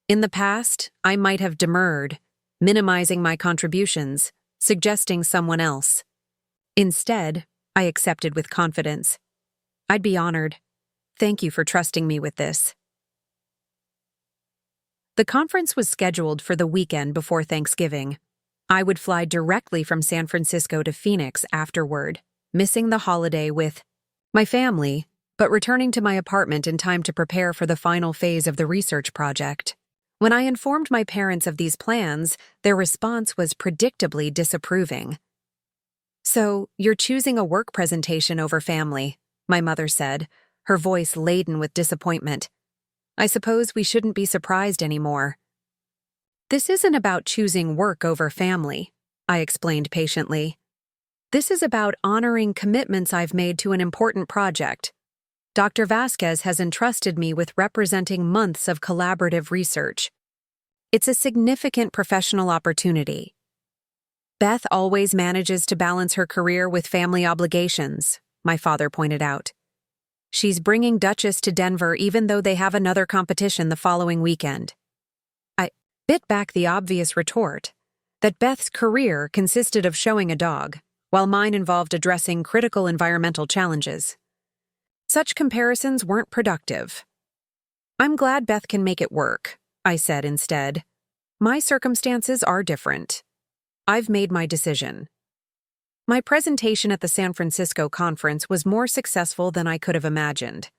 Speaker 1: In the past, I might have demurred, minimizing my contributions, suggesting someone else. Instead, I accepted with confidence. "I'd be honored. Thank you for trusting me with this." The conference was scheduled for the weekend before Thanksgiving. I would fly directly from San Francisco to Phoenix afterward, missing the holiday with my family, but returning to my apartment in time to prepare for the final phase of the research project. When I informed my parents of these plans, their response was predictably disapproving. "So, you're choosing a work presentation over family," my mother said, her voice laden with disappointment. "I suppose we shouldn't be surprised anymore." "This isn't about choosing work over family," I explained patiently. "This is about honoring commitments I've made to an important project. Dr. Vasquez has entrusted me with representing months of collaborative research. It's a significant professional opportunity." "Beth always manages to balance her career with family obligations," my father pointed out. "She's bringing Duchess to Denver even though they have another competition the following weekend." I bit back the obvious retort that Beth's career consisted of showing a dog, while mine involved addressing critical environmental challenges. Such comparisons weren't productive. "I'm glad Beth can make it work," I said instead. "My circumstances are different. I've made my decision." My presentation at the San Francisco conference was more successful than I could have imagined.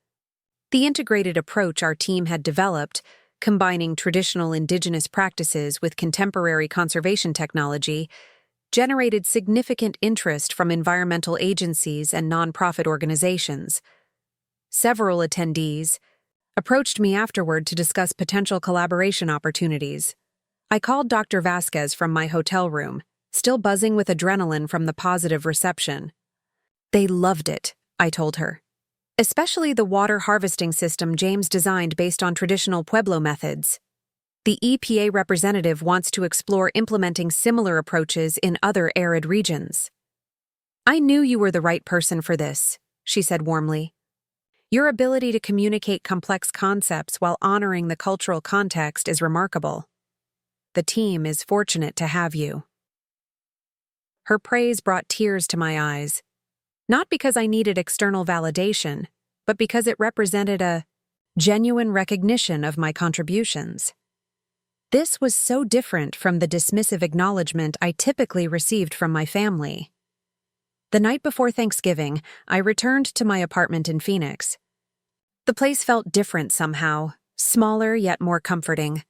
Speaker 1: The integrated approach our team had developed, combining traditional indigenous practices with contemporary conservation technology, generated significant interest from environmental agencies and nonprofit organizations. Several attendees approached me afterward to discuss potential collaboration opportunities. I called Dr. Vasquez from my hotel room, still buzzing with adrenaline from the positive reception. "They loved it," I told her. "Especially the water harvesting system James designed based on traditional Pueblo methods. The EPA representative wants to explore implementing similar approaches in other arid regions." "I knew you were the right person for this," she said warmly. "Your ability to communicate complex concepts while honoring the cultural context is remarkable. The team is fortunate to have you." Her praise brought tears to my eyes, not because I needed external validation, but because it represented a genuine recognition of my contributions. This was so different from the dismissive acknowledgement I typically received from my family. The night before Thanksgiving, I returned to my apartment in Phoenix. The place felt different somehow, smaller yet more comforting.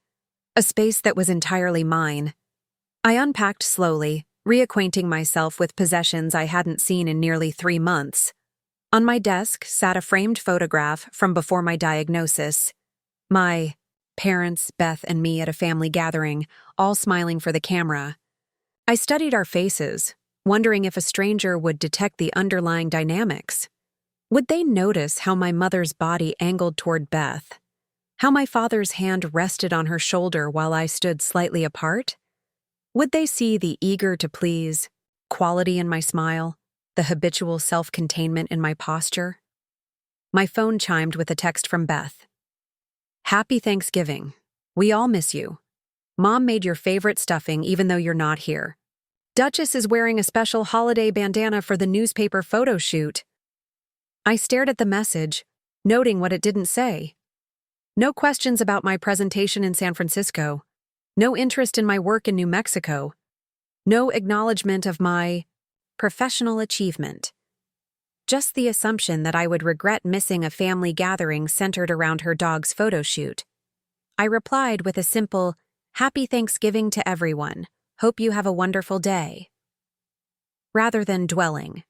Speaker 1: A space that was entirely mine. I unpacked slowly, reacquainting myself with possessions I hadn't seen in nearly 3 months. On my desk sat a framed photograph from before my diagnosis. My parents, Beth, and me at a family gathering, all smiling for the camera. I studied our faces, wondering if a stranger would detect the underlying dynamics. Would they notice how my mother's body angled toward Beth? How my father's hand rested on her shoulder while I stood slightly apart? Would they see the eager-to-please quality in my smile, the habitual self-containment in my posture? My phone chimed with a text from Beth. "Happy Thanksgiving. We all miss you. Mom made your favorite stuffing even though you're not here. Duchess is wearing a special holiday bandana for the newspaper photo shoot." I stared at the message, noting what it didn't say. No questions about my presentation in San Francisco. No interest in my work in New Mexico. No acknowledgement of my professional achievement. Just the assumption that I would regret missing a family gathering centered around her dog's photo shoot. I replied with a simple, "Happy Thanksgiving to everyone. Hope you have a wonderful day," rather than dwelling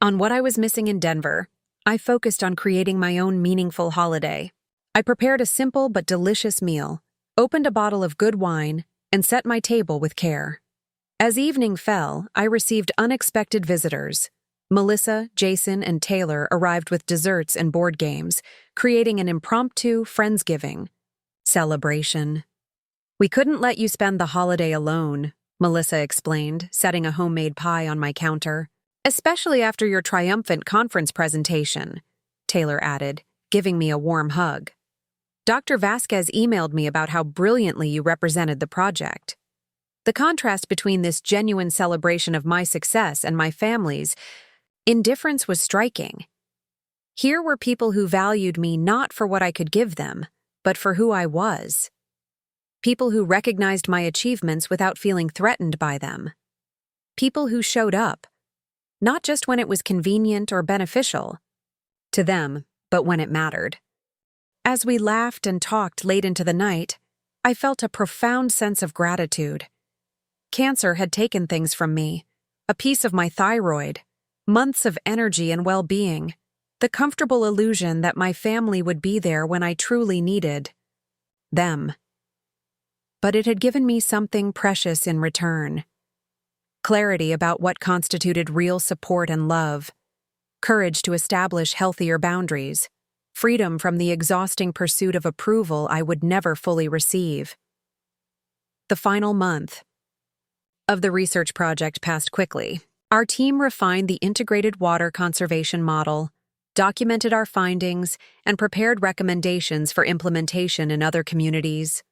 Speaker 1: on what I was missing in Denver. I focused on creating my own meaningful holiday. I prepared a simple but delicious meal, opened a bottle of good wine, and set my table with care. As evening fell, I received unexpected visitors. Melissa, Jason, and Taylor arrived with desserts and board games, creating an impromptu Friendsgiving celebration. "We couldn't let you spend the holiday alone," Melissa explained, setting a homemade pie on my counter. "Especially after your triumphant conference presentation," Taylor added, giving me a warm hug. "Dr. Vasquez emailed me about how brilliantly you represented the project." The contrast between this genuine celebration of my success and my family's indifference was striking. Here were people who valued me not for what I could give them, but for who I was. People who recognized my achievements without feeling threatened by them. People who showed up, not just when it was convenient or beneficial to them, but when it mattered. As we laughed and talked late into the night, I felt a profound sense of gratitude. Cancer had taken things from me, a piece of my thyroid, months of energy and well-being, the comfortable illusion that my family would be there when I truly needed them. But it had given me something precious in return. Clarity about what constituted real support and love, courage to establish healthier boundaries, freedom from the exhausting pursuit of approval I would never fully receive. The final month of the research project passed quickly. Our team refined the integrated water conservation model, documented our findings, and prepared recommendations for implementation in other communities.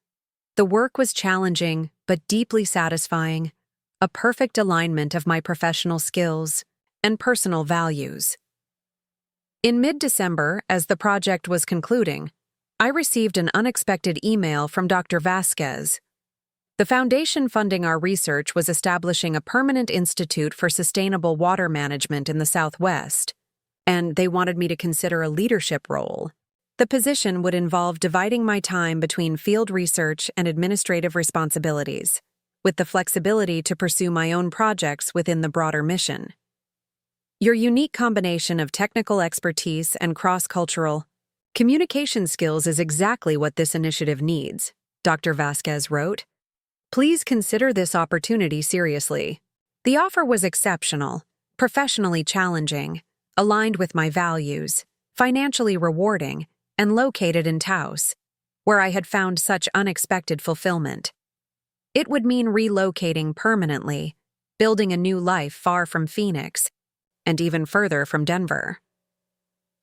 Speaker 1: The work was challenging but deeply satisfying, a perfect alignment of my professional skills and personal values. In mid-December, as the project was concluding, I received an unexpected email from Dr. Vasquez. The foundation funding our research was establishing a permanent institute for sustainable water management in the Southwest, and they wanted me to consider a leadership role. The position would involve dividing my time between field research and administrative responsibilities, with the flexibility to pursue my own projects within the broader mission. Your unique combination of technical expertise and cross-cultural communication skills is exactly what this initiative needs, Dr. Vasquez wrote. Please consider this opportunity seriously. The offer was exceptional, professionally challenging, aligned with my values, financially rewarding, and located in Taos, where I had found such unexpected fulfillment. It would mean relocating permanently, building a new life far from Phoenix, and even further from Denver.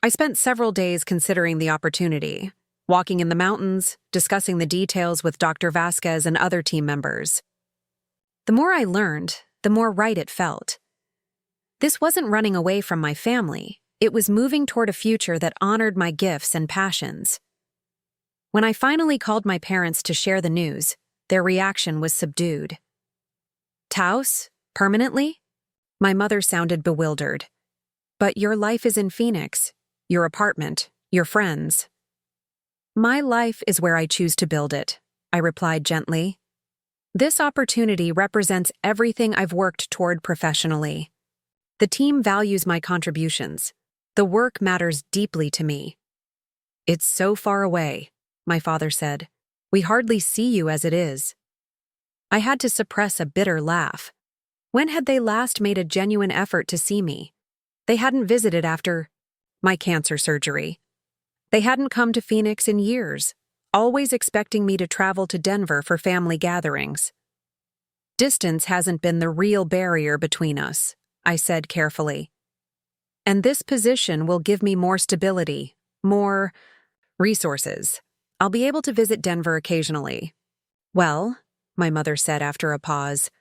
Speaker 1: I spent several days considering the opportunity, walking in the mountains, discussing the details with Dr. Vasquez and other team members. The more I learned, the more right it felt. This wasn't running away from my family. It was moving toward a future that honored my gifts and passions. When I finally called my parents to share the news, their reaction was subdued. Taos? Permanently? My mother sounded bewildered. But your life is in Phoenix, your apartment, your friends. My life is where I choose to build it, I replied gently. This opportunity represents everything I've worked toward professionally. The team values my contributions. The work matters deeply to me. It's so far away, my father said. We hardly see you as it is. I had to suppress a bitter laugh. When had they last made a genuine effort to see me? They hadn't visited after my cancer surgery. They hadn't come to Phoenix in years, always expecting me to travel to Denver for family gatherings. Distance hasn't been the real barrier between us, I said carefully. And this position will give me more stability, more resources. I'll be able to visit Denver occasionally. Well, my mother said after a pause,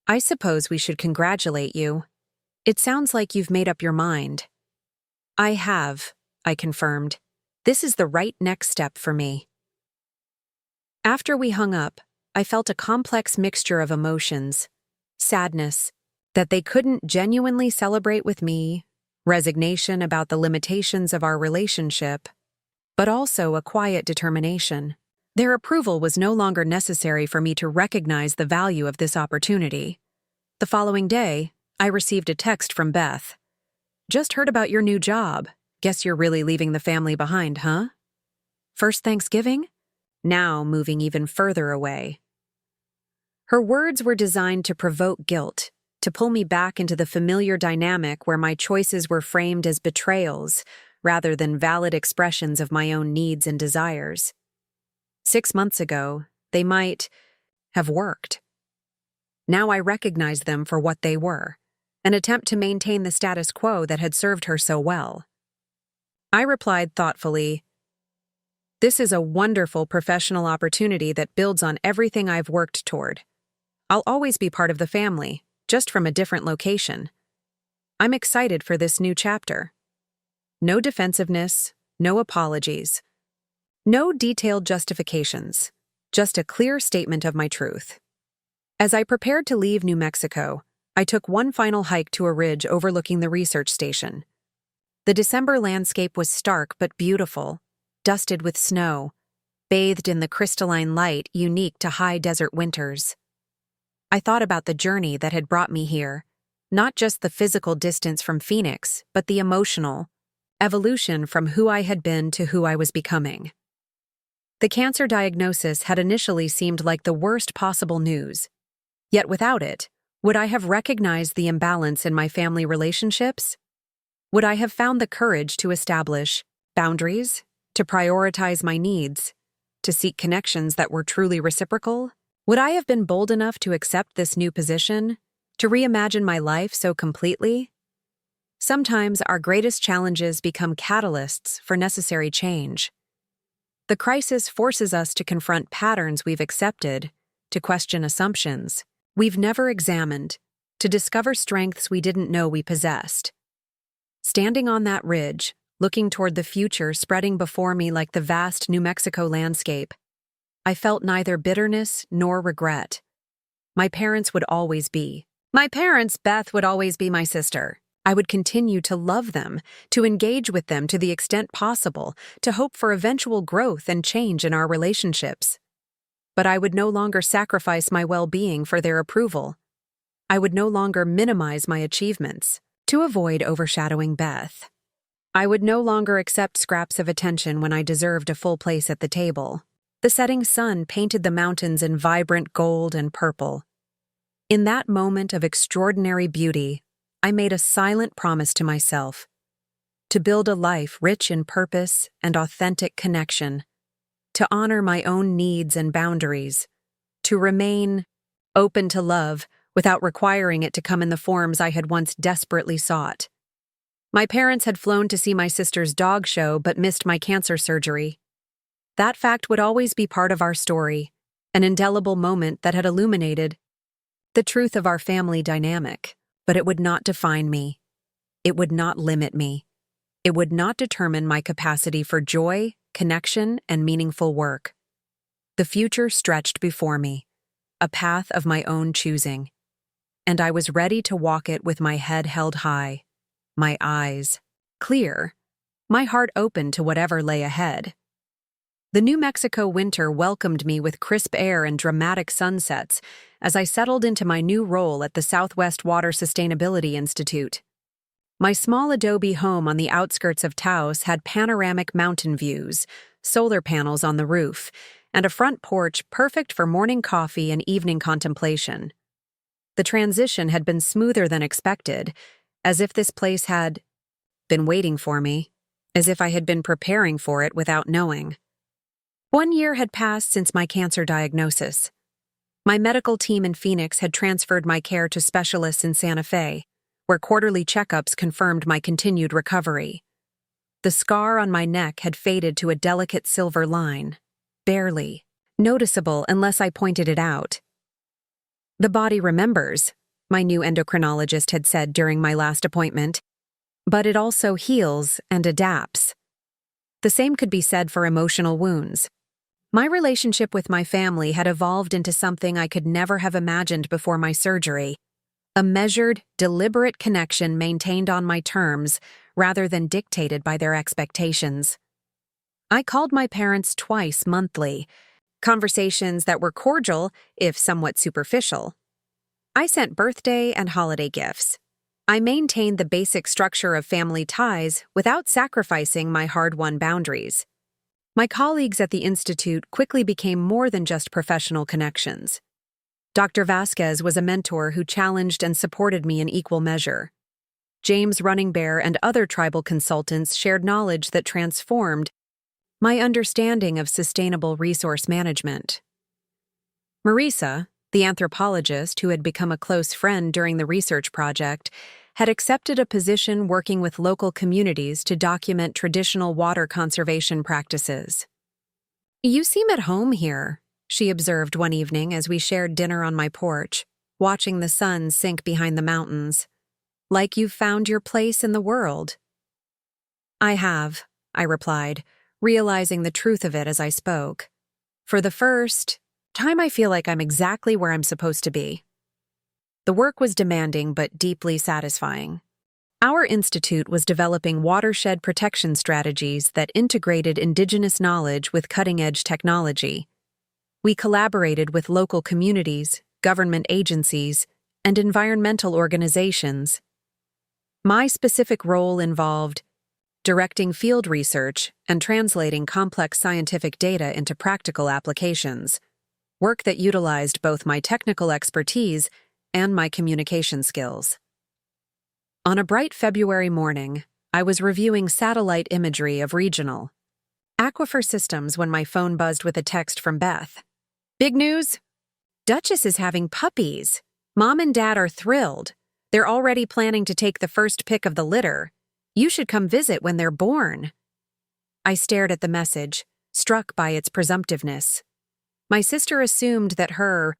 Speaker 1: I suppose we should congratulate you. It sounds like you've made up your mind. I have, I confirmed. This is the right next step for me. After we hung up, I felt a complex mixture of emotions. Sadness that they couldn't genuinely celebrate with me, resignation about the limitations of our relationship, but also a quiet determination. Their approval was no longer necessary for me to recognize the value of this opportunity. The following day, I received a text from Beth. Just heard about your new job. Guess you're really leaving the family behind, huh? First Thanksgiving? Now moving even further away. Her words were designed to provoke guilt, to pull me back into the familiar dynamic where my choices were framed as betrayals rather than valid expressions of my own needs and desires. 6 months ago, they might have worked. Now I recognized them for what they were, an attempt to maintain the status quo that had served her so well. I replied thoughtfully, "This is a wonderful professional opportunity that builds on everything I've worked toward. I'll always be part of the family, just from a different location. I'm excited for this new chapter. No defensiveness, no apologies, no detailed justifications, just a clear statement of my truth." As I prepared to leave New Mexico, I took one final hike to a ridge overlooking the research station. The December landscape was stark but beautiful, dusted with snow, bathed in the crystalline light unique to high desert winters. I thought about the journey that had brought me here, not just the physical distance from Phoenix, but the emotional evolution from who I had been to who I was becoming. The cancer diagnosis had initially seemed like the worst possible news. Yet without it, would I have recognized the imbalance in my family relationships? Would I have found the courage to establish boundaries, to prioritize my needs, to seek connections that were truly reciprocal? Would I have been bold enough to accept this new position, to reimagine my life so completely? Sometimes our greatest challenges become catalysts for necessary change. The crisis forces us to confront patterns we've accepted, to question assumptions we've never examined, to discover strengths we didn't know we possessed. Standing on that ridge, looking toward the future spreading before me like the vast New Mexico landscape, I felt neither bitterness nor regret. My parents, Beth, would always be my sister. I would continue to love them, to engage with them to the extent possible, to hope for eventual growth and change in our relationships. But I would no longer sacrifice my well-being for their approval. I would no longer minimize my achievements to avoid overshadowing Beth. I would no longer accept scraps of attention when I deserved a full place at the table. The setting sun painted the mountains in vibrant gold and purple. In that moment of extraordinary beauty, I made a silent promise to myself to build a life rich in purpose and authentic connection, to honor my own needs and boundaries, to remain open to love without requiring it to come in the forms I had once desperately sought. My parents had flown to see my sister's dog show but missed my cancer surgery. That fact would always be part of our story, an indelible moment that had illuminated the truth of our family dynamic, but it would not define me. It would not limit me. It would not determine my capacity for joy, connection, and meaningful work. The future stretched before me, a path of my own choosing, and I was ready to walk it with my head held high, my eyes clear, my heart open to whatever lay ahead. The New Mexico winter welcomed me with crisp air and dramatic sunsets as I settled into my new role at the Southwest Water Sustainability Institute. My small adobe home on the outskirts of Taos had panoramic mountain views, solar panels on the roof, and a front porch perfect for morning coffee and evening contemplation. The transition had been smoother than expected, as if this place had been waiting for me, as if I had been preparing for it without knowing. 1 year had passed since my cancer diagnosis. My medical team in Phoenix had transferred my care to specialists in Santa Fe, where quarterly checkups confirmed my continued recovery. The scar on my neck had faded to a delicate silver line, barely noticeable unless I pointed it out. The body remembers, my new endocrinologist had said during my last appointment, but it also heals and adapts. The same could be said for emotional wounds. My relationship with my family had evolved into something I could never have imagined before my surgery, a measured, deliberate connection maintained on my terms rather than dictated by their expectations. I called my parents twice monthly, conversations that were cordial, if somewhat superficial. I sent birthday and holiday gifts. I maintained the basic structure of family ties without sacrificing my hard-won boundaries. My colleagues at the Institute quickly became more than just professional connections. Dr. Vasquez was a mentor who challenged and supported me in equal measure. James Running Bear and other tribal consultants shared knowledge that transformed my understanding of sustainable resource management. Marisa, the anthropologist who had become a close friend during the research project, had accepted a position working with local communities to document traditional water conservation practices. "You seem at home here," she observed one evening as we shared dinner on my porch, watching the sun sink behind the mountains. "Like you've found your place in the world." "I have," I replied, realizing the truth of it as I spoke. "For the first time, I feel like I'm exactly where I'm supposed to be." The work was demanding but deeply satisfying. Our institute was developing watershed protection strategies that integrated indigenous knowledge with cutting-edge technology. We collaborated with local communities, government agencies, and environmental organizations. My specific role involved directing field research and translating complex scientific data into practical applications, work that utilized both my technical expertise and my communication skills. On a bright February morning, I was reviewing satellite imagery of regional aquifer systems when my phone buzzed with a text from Beth. "Big news! Duchess is having puppies. Mom and Dad are thrilled. They're already planning to take the first pick of the litter. You should come visit when they're born." I stared at the message, struck by its presumptiveness. My sister assumed that her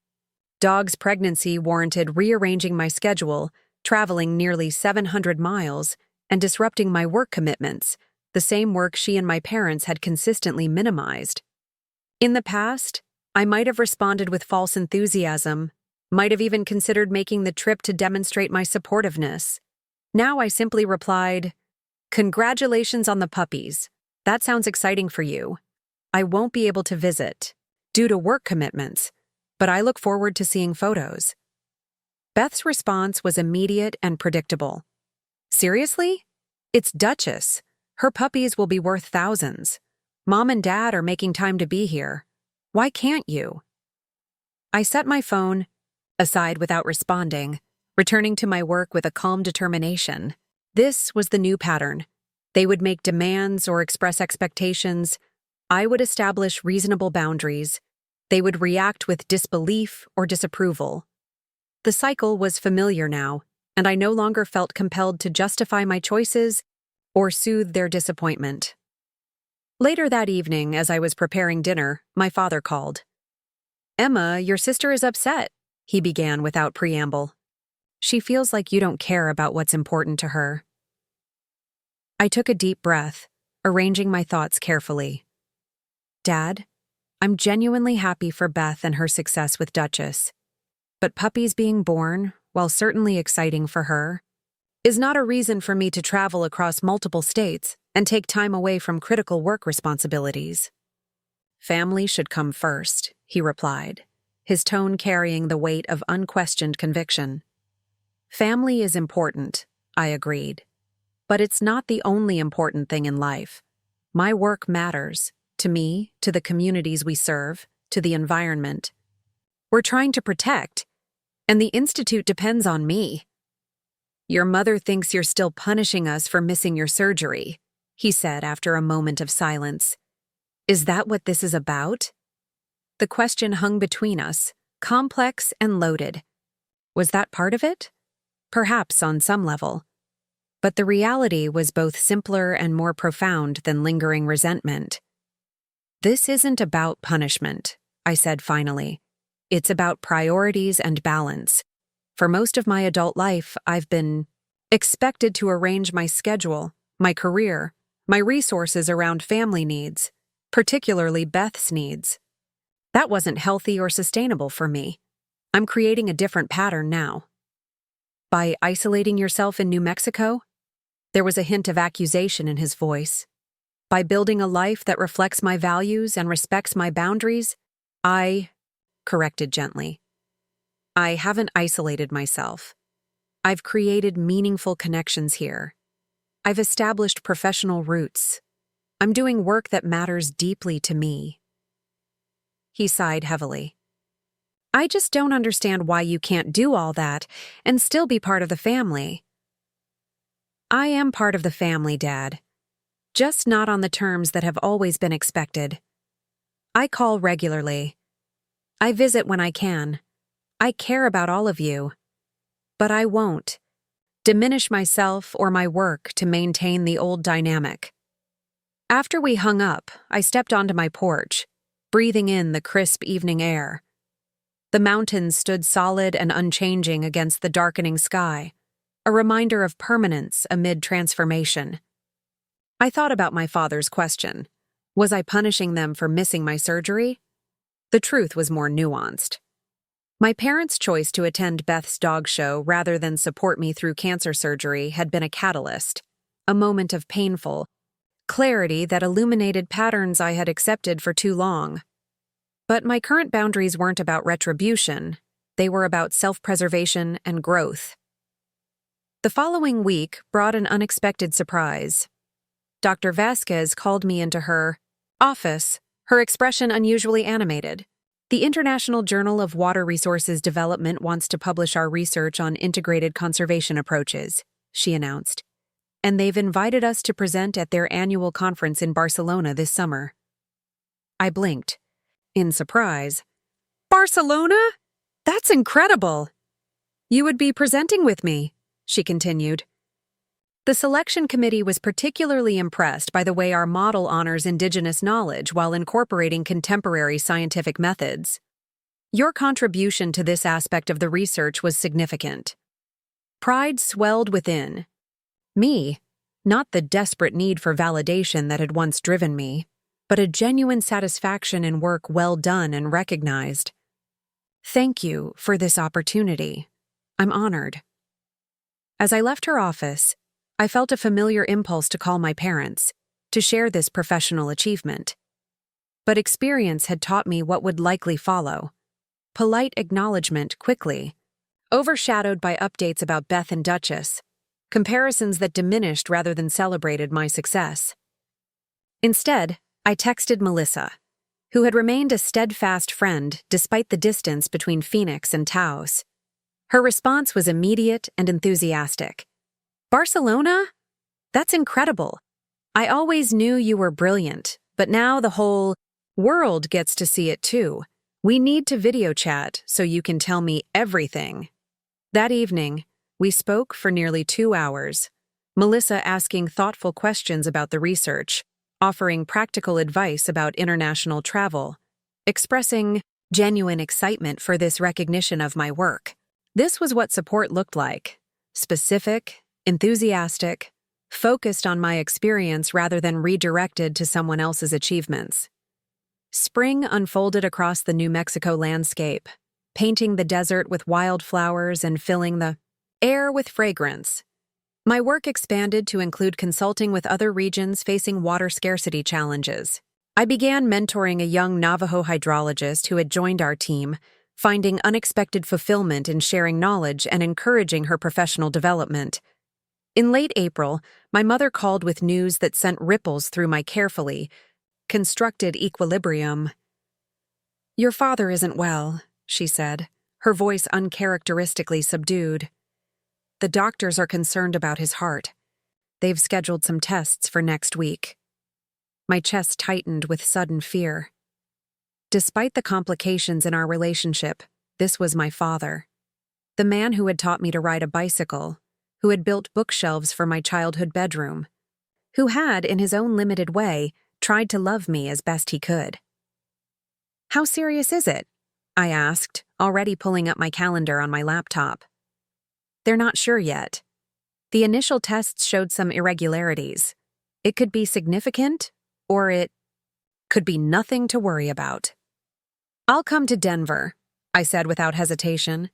Speaker 1: dog's pregnancy warranted rearranging my schedule, traveling nearly 700 miles, and disrupting my work commitments, the same work she and my parents had consistently minimized. In the past, I might have responded with false enthusiasm, might have even considered making the trip to demonstrate my supportiveness. Now I simply replied, "Congratulations on the puppies. That sounds exciting for you. I won't be able to visit due to work commitments, but I look forward to seeing photos." Beth's response was immediate and predictable. "Seriously? It's Duchess. Her puppies will be worth thousands. Mom and Dad are making time to be here. Why can't you?" I set my phone aside without responding, returning to my work with a calm determination. This was the new pattern. They would make demands or express expectations. I would establish reasonable boundaries. They would react with disbelief or disapproval. The cycle was familiar now, and I no longer felt compelled to justify my choices or soothe their disappointment. Later that evening, as I was preparing dinner, my father called. "Emma, your sister is upset," he began without preamble. "She feels like you don't care about what's important to her." I took a deep breath, arranging my thoughts carefully. "Dad, I'm genuinely happy for Beth and her success with Duchess. But puppies being born, while certainly exciting for her, is not a reason for me to travel across multiple states and take time away from critical work responsibilities." "Family should come first," he replied, his tone carrying the weight of unquestioned conviction. "Family is important," I agreed. "But it's not the only important thing in life. My work matters, to me, to the communities we serve, to the environment. We're trying to protect, and the Institute depends on me." "Your mother thinks you're still punishing us for missing your surgery," he said after a moment of silence. "Is that what this is about?" The question hung between us, complex and loaded. Was that part of it? Perhaps on some level. But the reality was both simpler and more profound than lingering resentment. "This isn't about punishment," I said finally. "It's about priorities and balance. For most of my adult life, I've been expected to arrange my schedule, my career, my resources around family needs, particularly Beth's needs. That wasn't healthy or sustainable for me. I'm creating a different pattern now." "By isolating yourself in New Mexico?" There was a hint of accusation in his voice. "By building a life that reflects my values and respects my boundaries?" I corrected gently. "I haven't isolated myself. I've created meaningful connections here. I've established professional roots. I'm doing work that matters deeply to me." He sighed heavily. "I just don't understand why you can't do all that and still be part of the family." "I am part of the family, Dad. Just not on the terms that have always been expected. I call regularly. I visit when I can. I care about all of you. But I won't diminish myself or my work to maintain the old dynamic." After we hung up, I stepped onto my porch, breathing in the crisp evening air. The mountains stood solid and unchanging against the darkening sky, a reminder of permanence amid transformation. I thought about my father's question. Was I punishing them for missing my surgery? The truth was more nuanced. My parents' choice to attend Beth's dog show rather than support me through cancer surgery had been a catalyst, a moment of painful clarity that illuminated patterns I had accepted for too long. But my current boundaries weren't about retribution, they were about self-preservation and growth. The following week brought an unexpected surprise. Dr. Vasquez called me into her office, her expression unusually animated. The International Journal of Water Resources Development wants to publish our research on integrated conservation approaches, she announced, and they've invited us to present at their annual conference in Barcelona this summer. I blinked, in surprise. Barcelona? That's incredible! You would be presenting with me, she continued. The selection committee was particularly impressed by the way our model honors indigenous knowledge while incorporating contemporary scientific methods. Your contribution to this aspect of the research was significant. Pride swelled within me, not the desperate need for validation that had once driven me, but a genuine satisfaction in work well done and recognized. Thank you for this opportunity. I'm honored. As I left her office, I felt a familiar impulse to call my parents, to share this professional achievement. But experience had taught me what would likely follow. Polite acknowledgement quickly, overshadowed by updates about Beth and Duchess, comparisons that diminished rather than celebrated my success. Instead, I texted Melissa, who had remained a steadfast friend despite the distance between Phoenix and Taos. Her response was immediate and enthusiastic. Barcelona? That's incredible. I always knew you were brilliant, but now the whole world gets to see it too. We need to video chat so you can tell me everything. That evening, we spoke for nearly 2 hours, Melissa asking thoughtful questions about the research, offering practical advice about international travel, expressing genuine excitement for this recognition of my work. This was what support looked like: specific, enthusiastic, focused on my experience rather than redirected to someone else's achievements. Spring unfolded across the New Mexico landscape, painting the desert with wildflowers and filling the air with fragrance. My work expanded to include consulting with other regions facing water scarcity challenges. I began mentoring a young Navajo hydrologist who had joined our team, finding unexpected fulfillment in sharing knowledge and encouraging her professional development. In late April, my mother called with news that sent ripples through my carefully constructed equilibrium. "Your father isn't well," she said, her voice uncharacteristically subdued. "The doctors are concerned about his heart. They've scheduled some tests for next week." My chest tightened with sudden fear. Despite the complications in our relationship, this was my father. The man who had taught me to ride a bicycle, who had built bookshelves for my childhood bedroom, who had, in his own limited way, tried to love me as best he could. "How serious is it?" I asked, already pulling up my calendar on my laptop. "They're not sure yet. The initial tests showed some irregularities. It could be significant, or it could be nothing to worry about." "I'll come to Denver," I said without hesitation.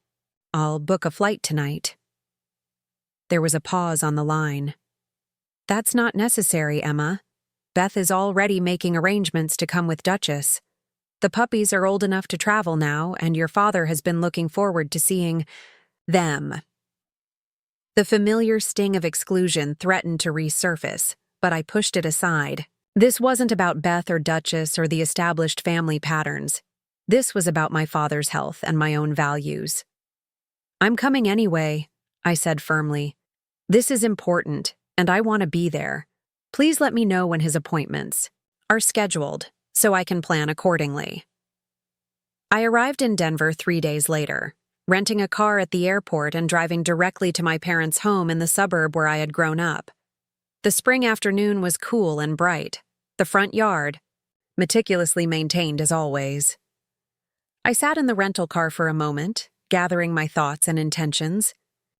Speaker 1: "I'll book a flight tonight." There was a pause on the line. "That's not necessary, Emma. Beth is already making arrangements to come with Duchess. The puppies are old enough to travel now, and your father has been looking forward to seeing them." The familiar sting of exclusion threatened to resurface, but I pushed it aside. This wasn't about Beth or Duchess or the established family patterns. This was about my father's health and my own values. "I'm coming anyway," I said firmly. "This is important, and I want to be there. Please let me know when his appointments are scheduled, so I can plan accordingly." I arrived in Denver 3 days later, renting a car at the airport and driving directly to my parents' home in the suburb where I had grown up. The spring afternoon was cool and bright, the front yard meticulously maintained as always. I sat in the rental car for a moment, gathering my thoughts and intentions.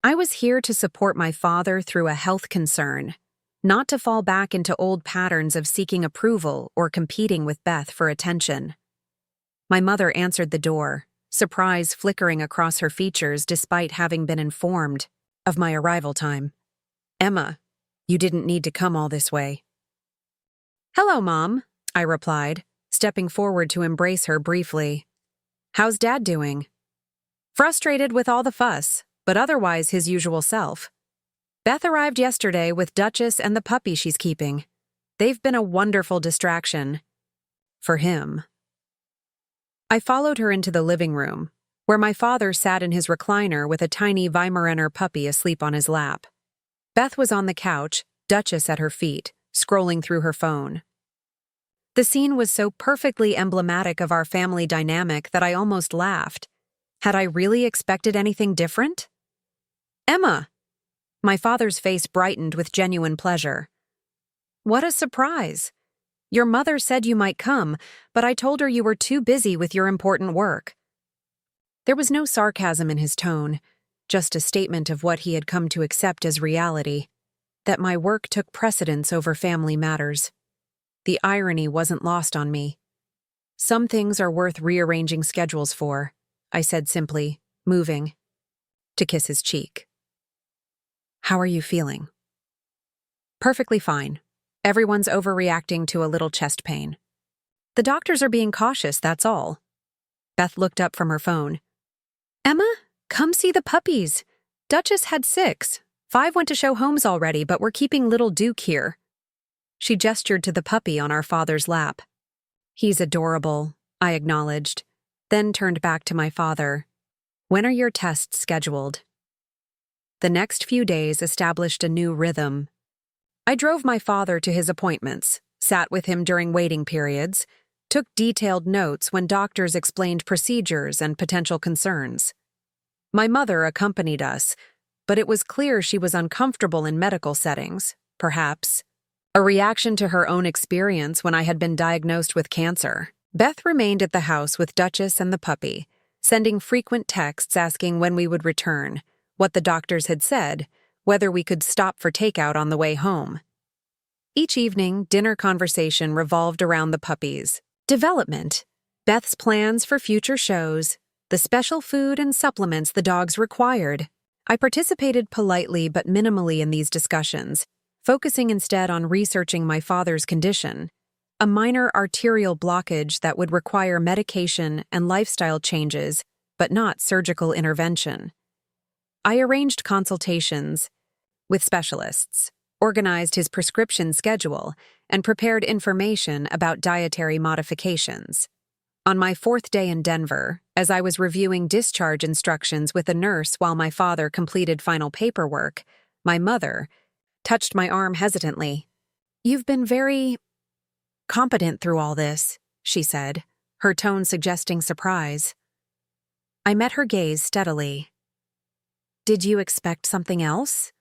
Speaker 1: I was here to support my father through a health concern, not to fall back into old patterns of seeking approval or competing with Beth for attention. My mother answered the door, surprise flickering across her features despite having been informed of my arrival time. "Emma, you didn't need to come all this way." "Hello, Mom," I replied, stepping forward to embrace her briefly. "How's Dad doing?" "Frustrated with all the fuss, but otherwise his usual self. Beth arrived yesterday with Duchess and the puppy she's keeping. They've been a wonderful distraction. For him." I followed her into the living room, where my father sat in his recliner with a tiny Weimaraner puppy asleep on his lap. Beth was on the couch, Duchess at her feet, scrolling through her phone. The scene was so perfectly emblematic of our family dynamic that I almost laughed. Had I really expected anything different? "Emma!" My father's face brightened with genuine pleasure. "What a surprise. Your mother said you might come, but I told her you were too busy with your important work." There was no sarcasm in his tone, just a statement of what he had come to accept as reality, that my work took precedence over family matters. The irony wasn't lost on me. "Some things are worth rearranging schedules for," I said simply, moving to kiss his cheek. "How are you feeling?" "Perfectly fine. Everyone's overreacting to a little chest pain. The doctors are being cautious, that's all." Beth looked up from her phone. "Emma, come see the puppies. Duchess had 6. 5 went to show homes already, but we're keeping little Duke here." She gestured to the puppy on our father's lap. "He's adorable," I acknowledged, then turned back to my father. "When are your tests scheduled?" The next few days established a new rhythm. I drove my father to his appointments, sat with him during waiting periods, took detailed notes when doctors explained procedures and potential concerns. My mother accompanied us, but it was clear she was uncomfortable in medical settings, perhaps a reaction to her own experience when I had been diagnosed with cancer. Beth remained at the house with Duchess and the puppy, sending frequent texts asking when we would return, what the doctors had said, whether we could stop for takeout on the way home. Each evening, dinner conversation revolved around the puppies. Development, Beth's plans for future shows, the special food and supplements the dogs required. I participated politely but minimally in these discussions, focusing instead on researching my father's condition, a minor arterial blockage that would require medication and lifestyle changes, but not surgical intervention. I arranged consultations with specialists, organized his prescription schedule, and prepared information about dietary modifications. On my 4th day in Denver, as I was reviewing discharge instructions with a nurse while my father completed final paperwork, my mother touched my arm hesitantly. "You've been very competent through all this," she said, her tone suggesting surprise. I met her gaze steadily. "Did you expect something else?"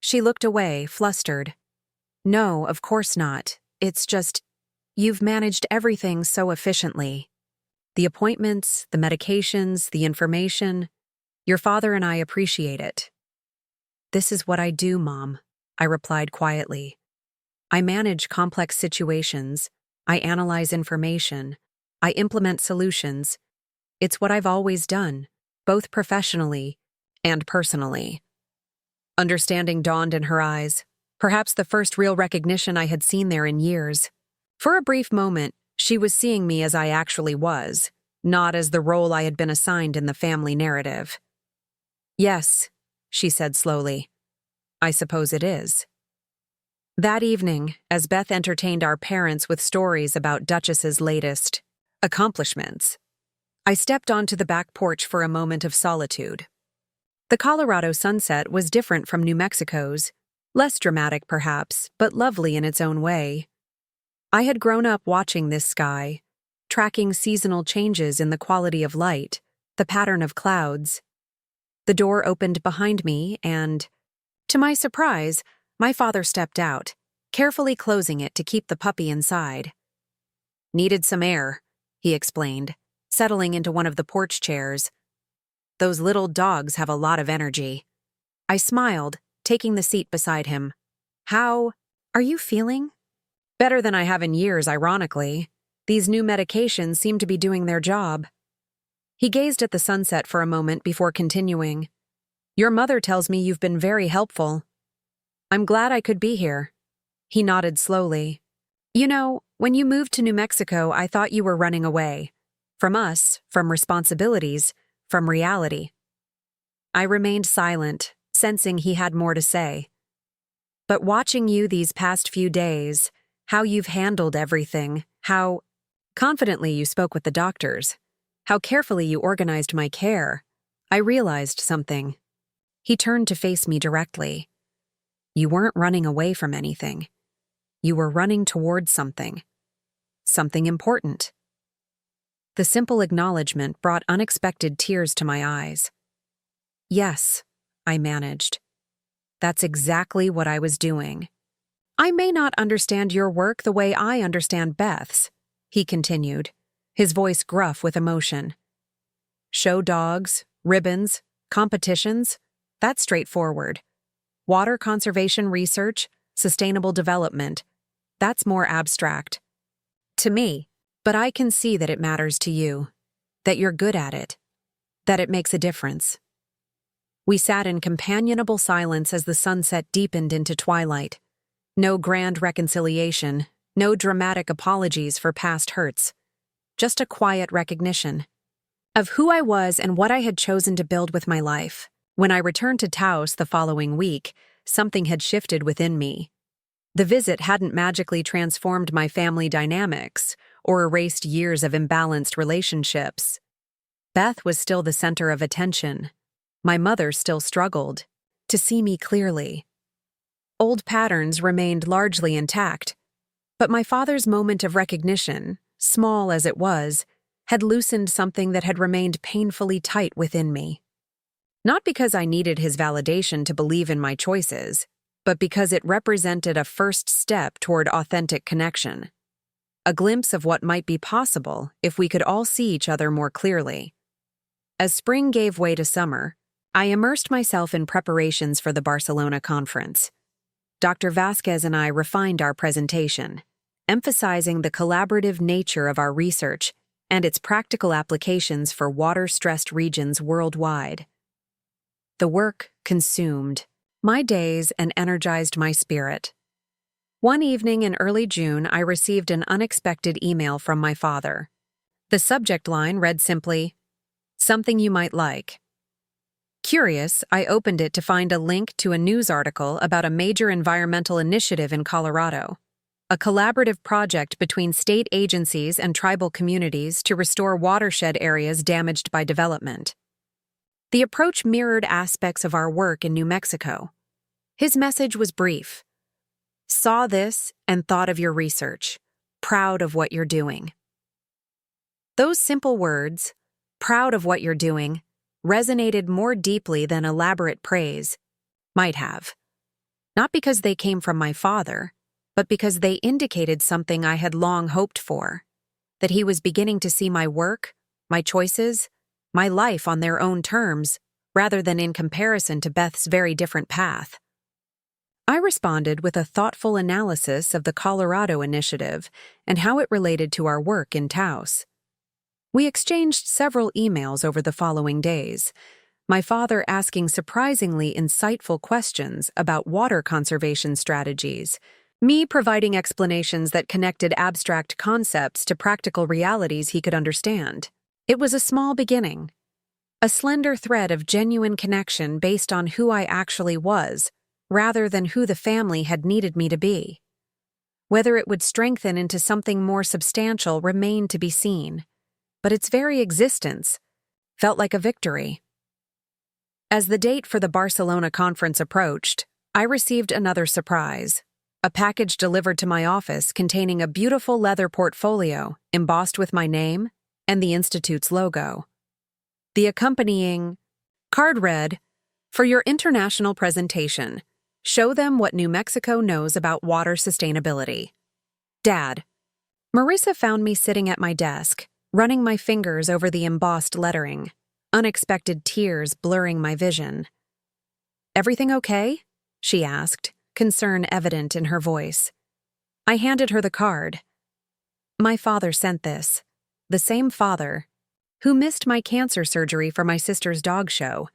Speaker 1: She looked away, flustered. "No, of course not. It's just, you've managed everything so efficiently. The appointments, the medications, the information. Your father and I appreciate it." "This is what I do, Mom," I replied quietly. "I manage complex situations. I analyze information. I implement solutions. It's what I've always done, both professionally and personally." Understanding dawned in her eyes, perhaps the first real recognition I had seen there in years. For a brief moment, she was seeing me as I actually was, not as the role I had been assigned in the family narrative. "Yes," she said slowly. "I suppose it is." That evening, as Beth entertained our parents with stories about Duchess's latest accomplishments, I stepped onto the back porch for a moment of solitude. The Colorado sunset was different from New Mexico's, less dramatic perhaps, but lovely in its own way. I had grown up watching this sky, tracking seasonal changes in the quality of light, the pattern of clouds. The door opened behind me and, to my surprise, my father stepped out, carefully closing it to keep the puppy inside. "Needed some air," he explained, settling into one of the porch chairs. "Those little dogs have a lot of energy." I smiled, taking the seat beside him. "How are you feeling?" "Better than I have in years, ironically. These new medications seem to be doing their job." He gazed at the sunset for a moment before continuing. Your mother tells me you've been very helpful. I'm glad I could be here. He nodded slowly. You know, when you moved to New Mexico, I thought you were running away. From us, from responsibilities, from reality. I remained silent, sensing he had more to say. But watching you these past few days, how you've handled everything, how confidently you spoke with the doctors, how carefully you organized my care, I realized something. He turned to face me directly. You weren't running away from anything. You were running towards something. Something important. The simple acknowledgement brought unexpected tears to my eyes. Yes, I managed. That's exactly what I was doing. I may not understand your work the way I understand Beth's, he continued, his voice gruff with emotion. Show dogs, ribbons, competitions, that's straightforward. Water conservation research, sustainable development, that's more abstract. To me, but I can see that it matters to you, that you're good at it, that it makes a difference. We sat in companionable silence as the sunset deepened into twilight. No grand reconciliation, no dramatic apologies for past hurts. Just a quiet recognition of who I was and what I had chosen to build with my life. When I returned to Taos the following week, something had shifted within me. The visit hadn't magically transformed my family dynamics or erased years of imbalanced relationships. Beth was still the center of attention. My mother still struggled to see me clearly. Old patterns remained largely intact, but my father's moment of recognition, small as it was, had loosened something that had remained painfully tight within me. Not because I needed his validation to believe in my choices, but because it represented a first step toward authentic connection. A glimpse of what might be possible if we could all see each other more clearly. As spring gave way to summer, I immersed myself in preparations for the Barcelona conference. Dr. Vasquez and I refined our presentation, emphasizing the collaborative nature of our research and its practical applications for water-stressed regions worldwide. The work consumed my days and energized my spirit. One evening in early June, I received an unexpected email from my father. The subject line read simply, "Something you might like." Curious, I opened it to find a link to a news article about a major environmental initiative in Colorado, a collaborative project between state agencies and tribal communities to restore watershed areas damaged by development. The approach mirrored aspects of our work in New Mexico. His message was brief. Saw this and thought of your research. Proud of what you're doing. Those simple words, proud of what you're doing, resonated more deeply than elaborate praise might have. Not because they came from my father, but because they indicated something I had long hoped for, that he was beginning to see my work, my choices, my life on their own terms, rather than in comparison to Beth's very different path. I responded with a thoughtful analysis of the Colorado initiative and how it related to our work in Taos. We exchanged several emails over the following days, my father asking surprisingly insightful questions about water conservation strategies, me providing explanations that connected abstract concepts to practical realities he could understand. It was a small beginning, a slender thread of genuine connection based on who I actually was, rather than who the family had needed me to be. Whether it would strengthen into something more substantial remained to be seen, but its very existence felt like a victory. As the date for the Barcelona conference approached, I received another surprise, a package delivered to my office containing a beautiful leather portfolio embossed with my name and the Institute's logo. The accompanying card read, "For your international presentation, show them what New Mexico knows about water sustainability. Dad." Marissa found me sitting at my desk, running my fingers over the embossed lettering, unexpected tears blurring my vision. "Everything okay?" she asked, concern evident in her voice. I handed her the card. "My father sent this. The same father. who missed my cancer surgery for my sister's dog show,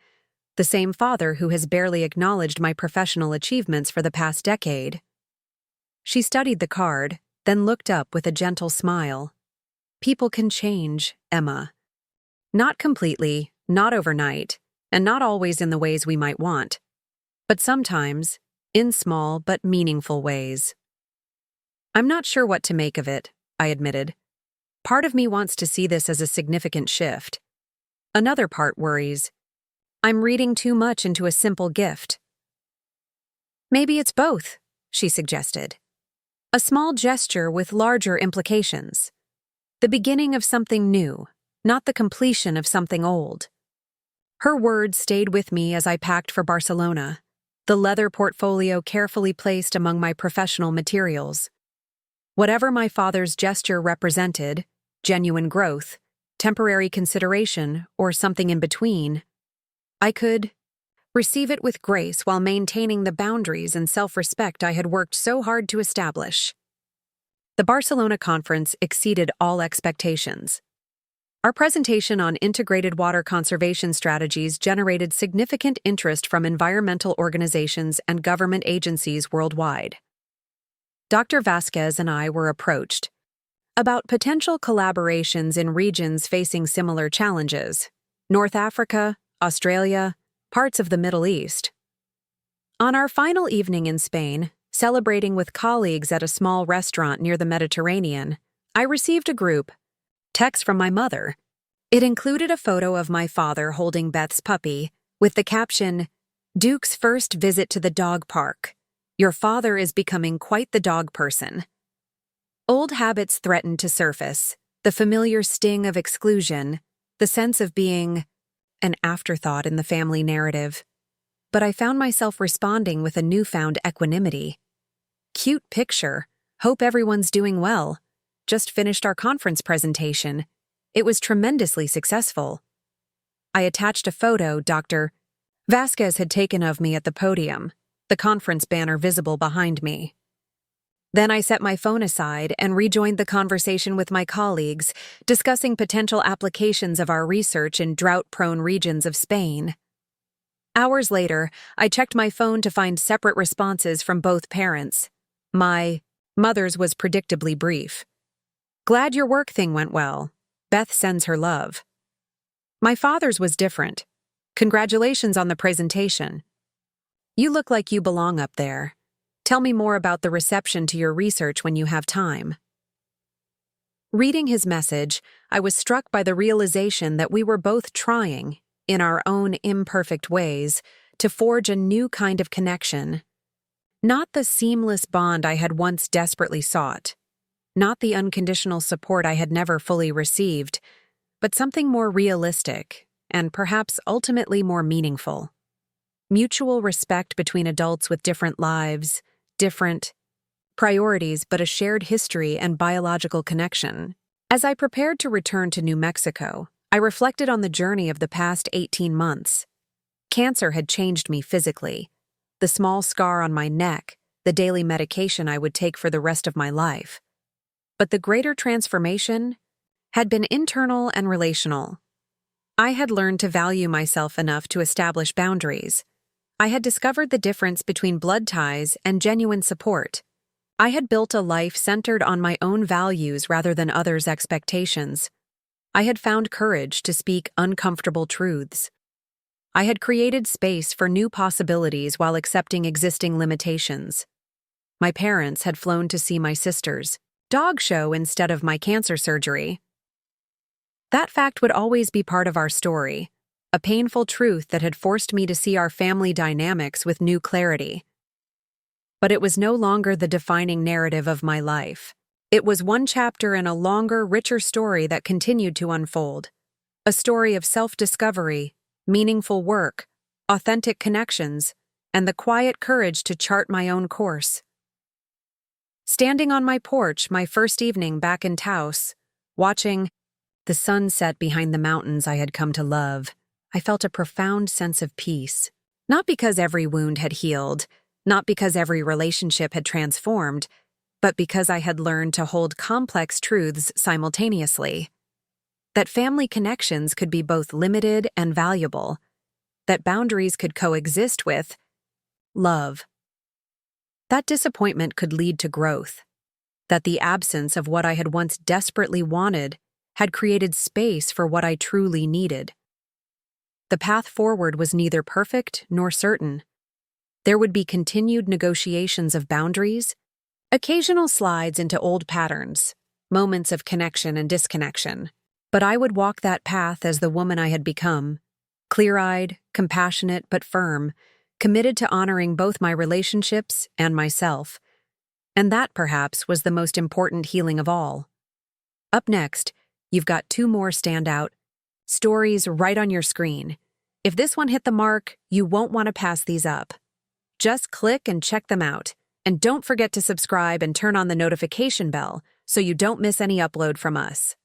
Speaker 1: the same father who has barely acknowledged my professional achievements for the past decade. She studied the card, then looked up with a gentle smile. People can change, Emma. Not completely, not overnight, and not always in the ways we might want, but sometimes, in small but meaningful ways. I'm not sure what to make of it, I admitted. Part of me wants to see this as a significant shift. Another part worries. I'm reading too much into a simple gift. Maybe it's both, she suggested. A small gesture with larger implications. The beginning of something new, not the completion of something old. Her words stayed with me as I packed for Barcelona, the leather portfolio carefully placed among my professional materials. Whatever my father's gesture represented, genuine growth, temporary consideration, or something in between, I could receive it with grace while maintaining the boundaries and self-respect I had worked so hard to establish. The Barcelona conference exceeded all expectations. Our presentation on integrated water conservation strategies generated significant interest from environmental organizations and government agencies worldwide. Dr. Vasquez and I were approached about potential collaborations in regions facing similar challenges: North Africa, Australia, parts of the Middle East. On our final evening in Spain, celebrating with colleagues at a small restaurant near the Mediterranean, I received a group text from my mother. It included a photo of my father holding Beth's puppy, with the caption, "Duke's first visit to the dog park. Your father is becoming quite the dog person." Old habits threatened to surface, the familiar sting of exclusion, the sense of being an afterthought in the family narrative. But I found myself responding with a newfound equanimity. Cute picture. Hope everyone's doing well. Just finished our conference presentation. It was tremendously successful. I attached a photo Dr. Vasquez had taken of me at the podium, the conference banner visible behind me. Then I set my phone aside and rejoined the conversation with my colleagues, discussing potential applications of our research in drought-prone regions of Spain. Hours later, I checked my phone to find separate responses from both parents. My mother's was predictably brief. "Glad your work thing went well. Beth sends her love." My father's was different. "Congratulations on the presentation. You look like you belong up there. Tell me more about the reception to your research when you have time." Reading his message, I was struck by the realization that we were both trying, in our own imperfect ways, to forge a new kind of connection. Not the seamless bond I had once desperately sought. Not the unconditional support I had never fully received, but something more realistic, and perhaps ultimately more meaningful. Mutual respect between adults with different lives, different priorities, but a shared history and biological connection. As I prepared to return to New Mexico, I reflected on the journey of the past 18 months. Cancer had changed me physically. The small scar on my neck, the daily medication I would take for the rest of my life. But the greater transformation had been internal and relational. I had learned to value myself enough to establish boundaries. I had discovered the difference between blood ties and genuine support. I had built a life centered on my own values rather than others' expectations. I had found courage to speak uncomfortable truths. I had created space for new possibilities while accepting existing limitations. My parents had flown to see my sister's dog show instead of my cancer surgery. That fact would always be part of our story, a painful truth that had forced me to see our family dynamics with new clarity. But it was no longer the defining narrative of my life. It was one chapter in a longer, richer story that continued to unfold. A story of self-discovery, meaningful work, authentic connections, and the quiet courage to chart my own course. Standing on my porch my first evening back in Taos, watching the sun set behind the mountains I had come to love, I felt a profound sense of peace. Not because every wound had healed, not because every relationship had transformed, but because I had learned to hold complex truths simultaneously. That family connections could be both limited and valuable, that boundaries could coexist with love. That disappointment could lead to growth, that the absence of what I had once desperately wanted had created space for what I truly needed. The path forward was neither perfect nor certain. There would be continued negotiations of boundaries, occasional slides into old patterns, moments of connection and disconnection, but I would walk that path as the woman I had become, clear-eyed, compassionate but firm, committed to honoring both my relationships and myself. And that, perhaps, was the most important healing of all. Up next, you've got 2 more standout stories right on your screen. If this one hit the mark, you won't want to pass these up. Just click and check them out. And don't forget to subscribe and turn on the notification bell so you don't miss any upload from us.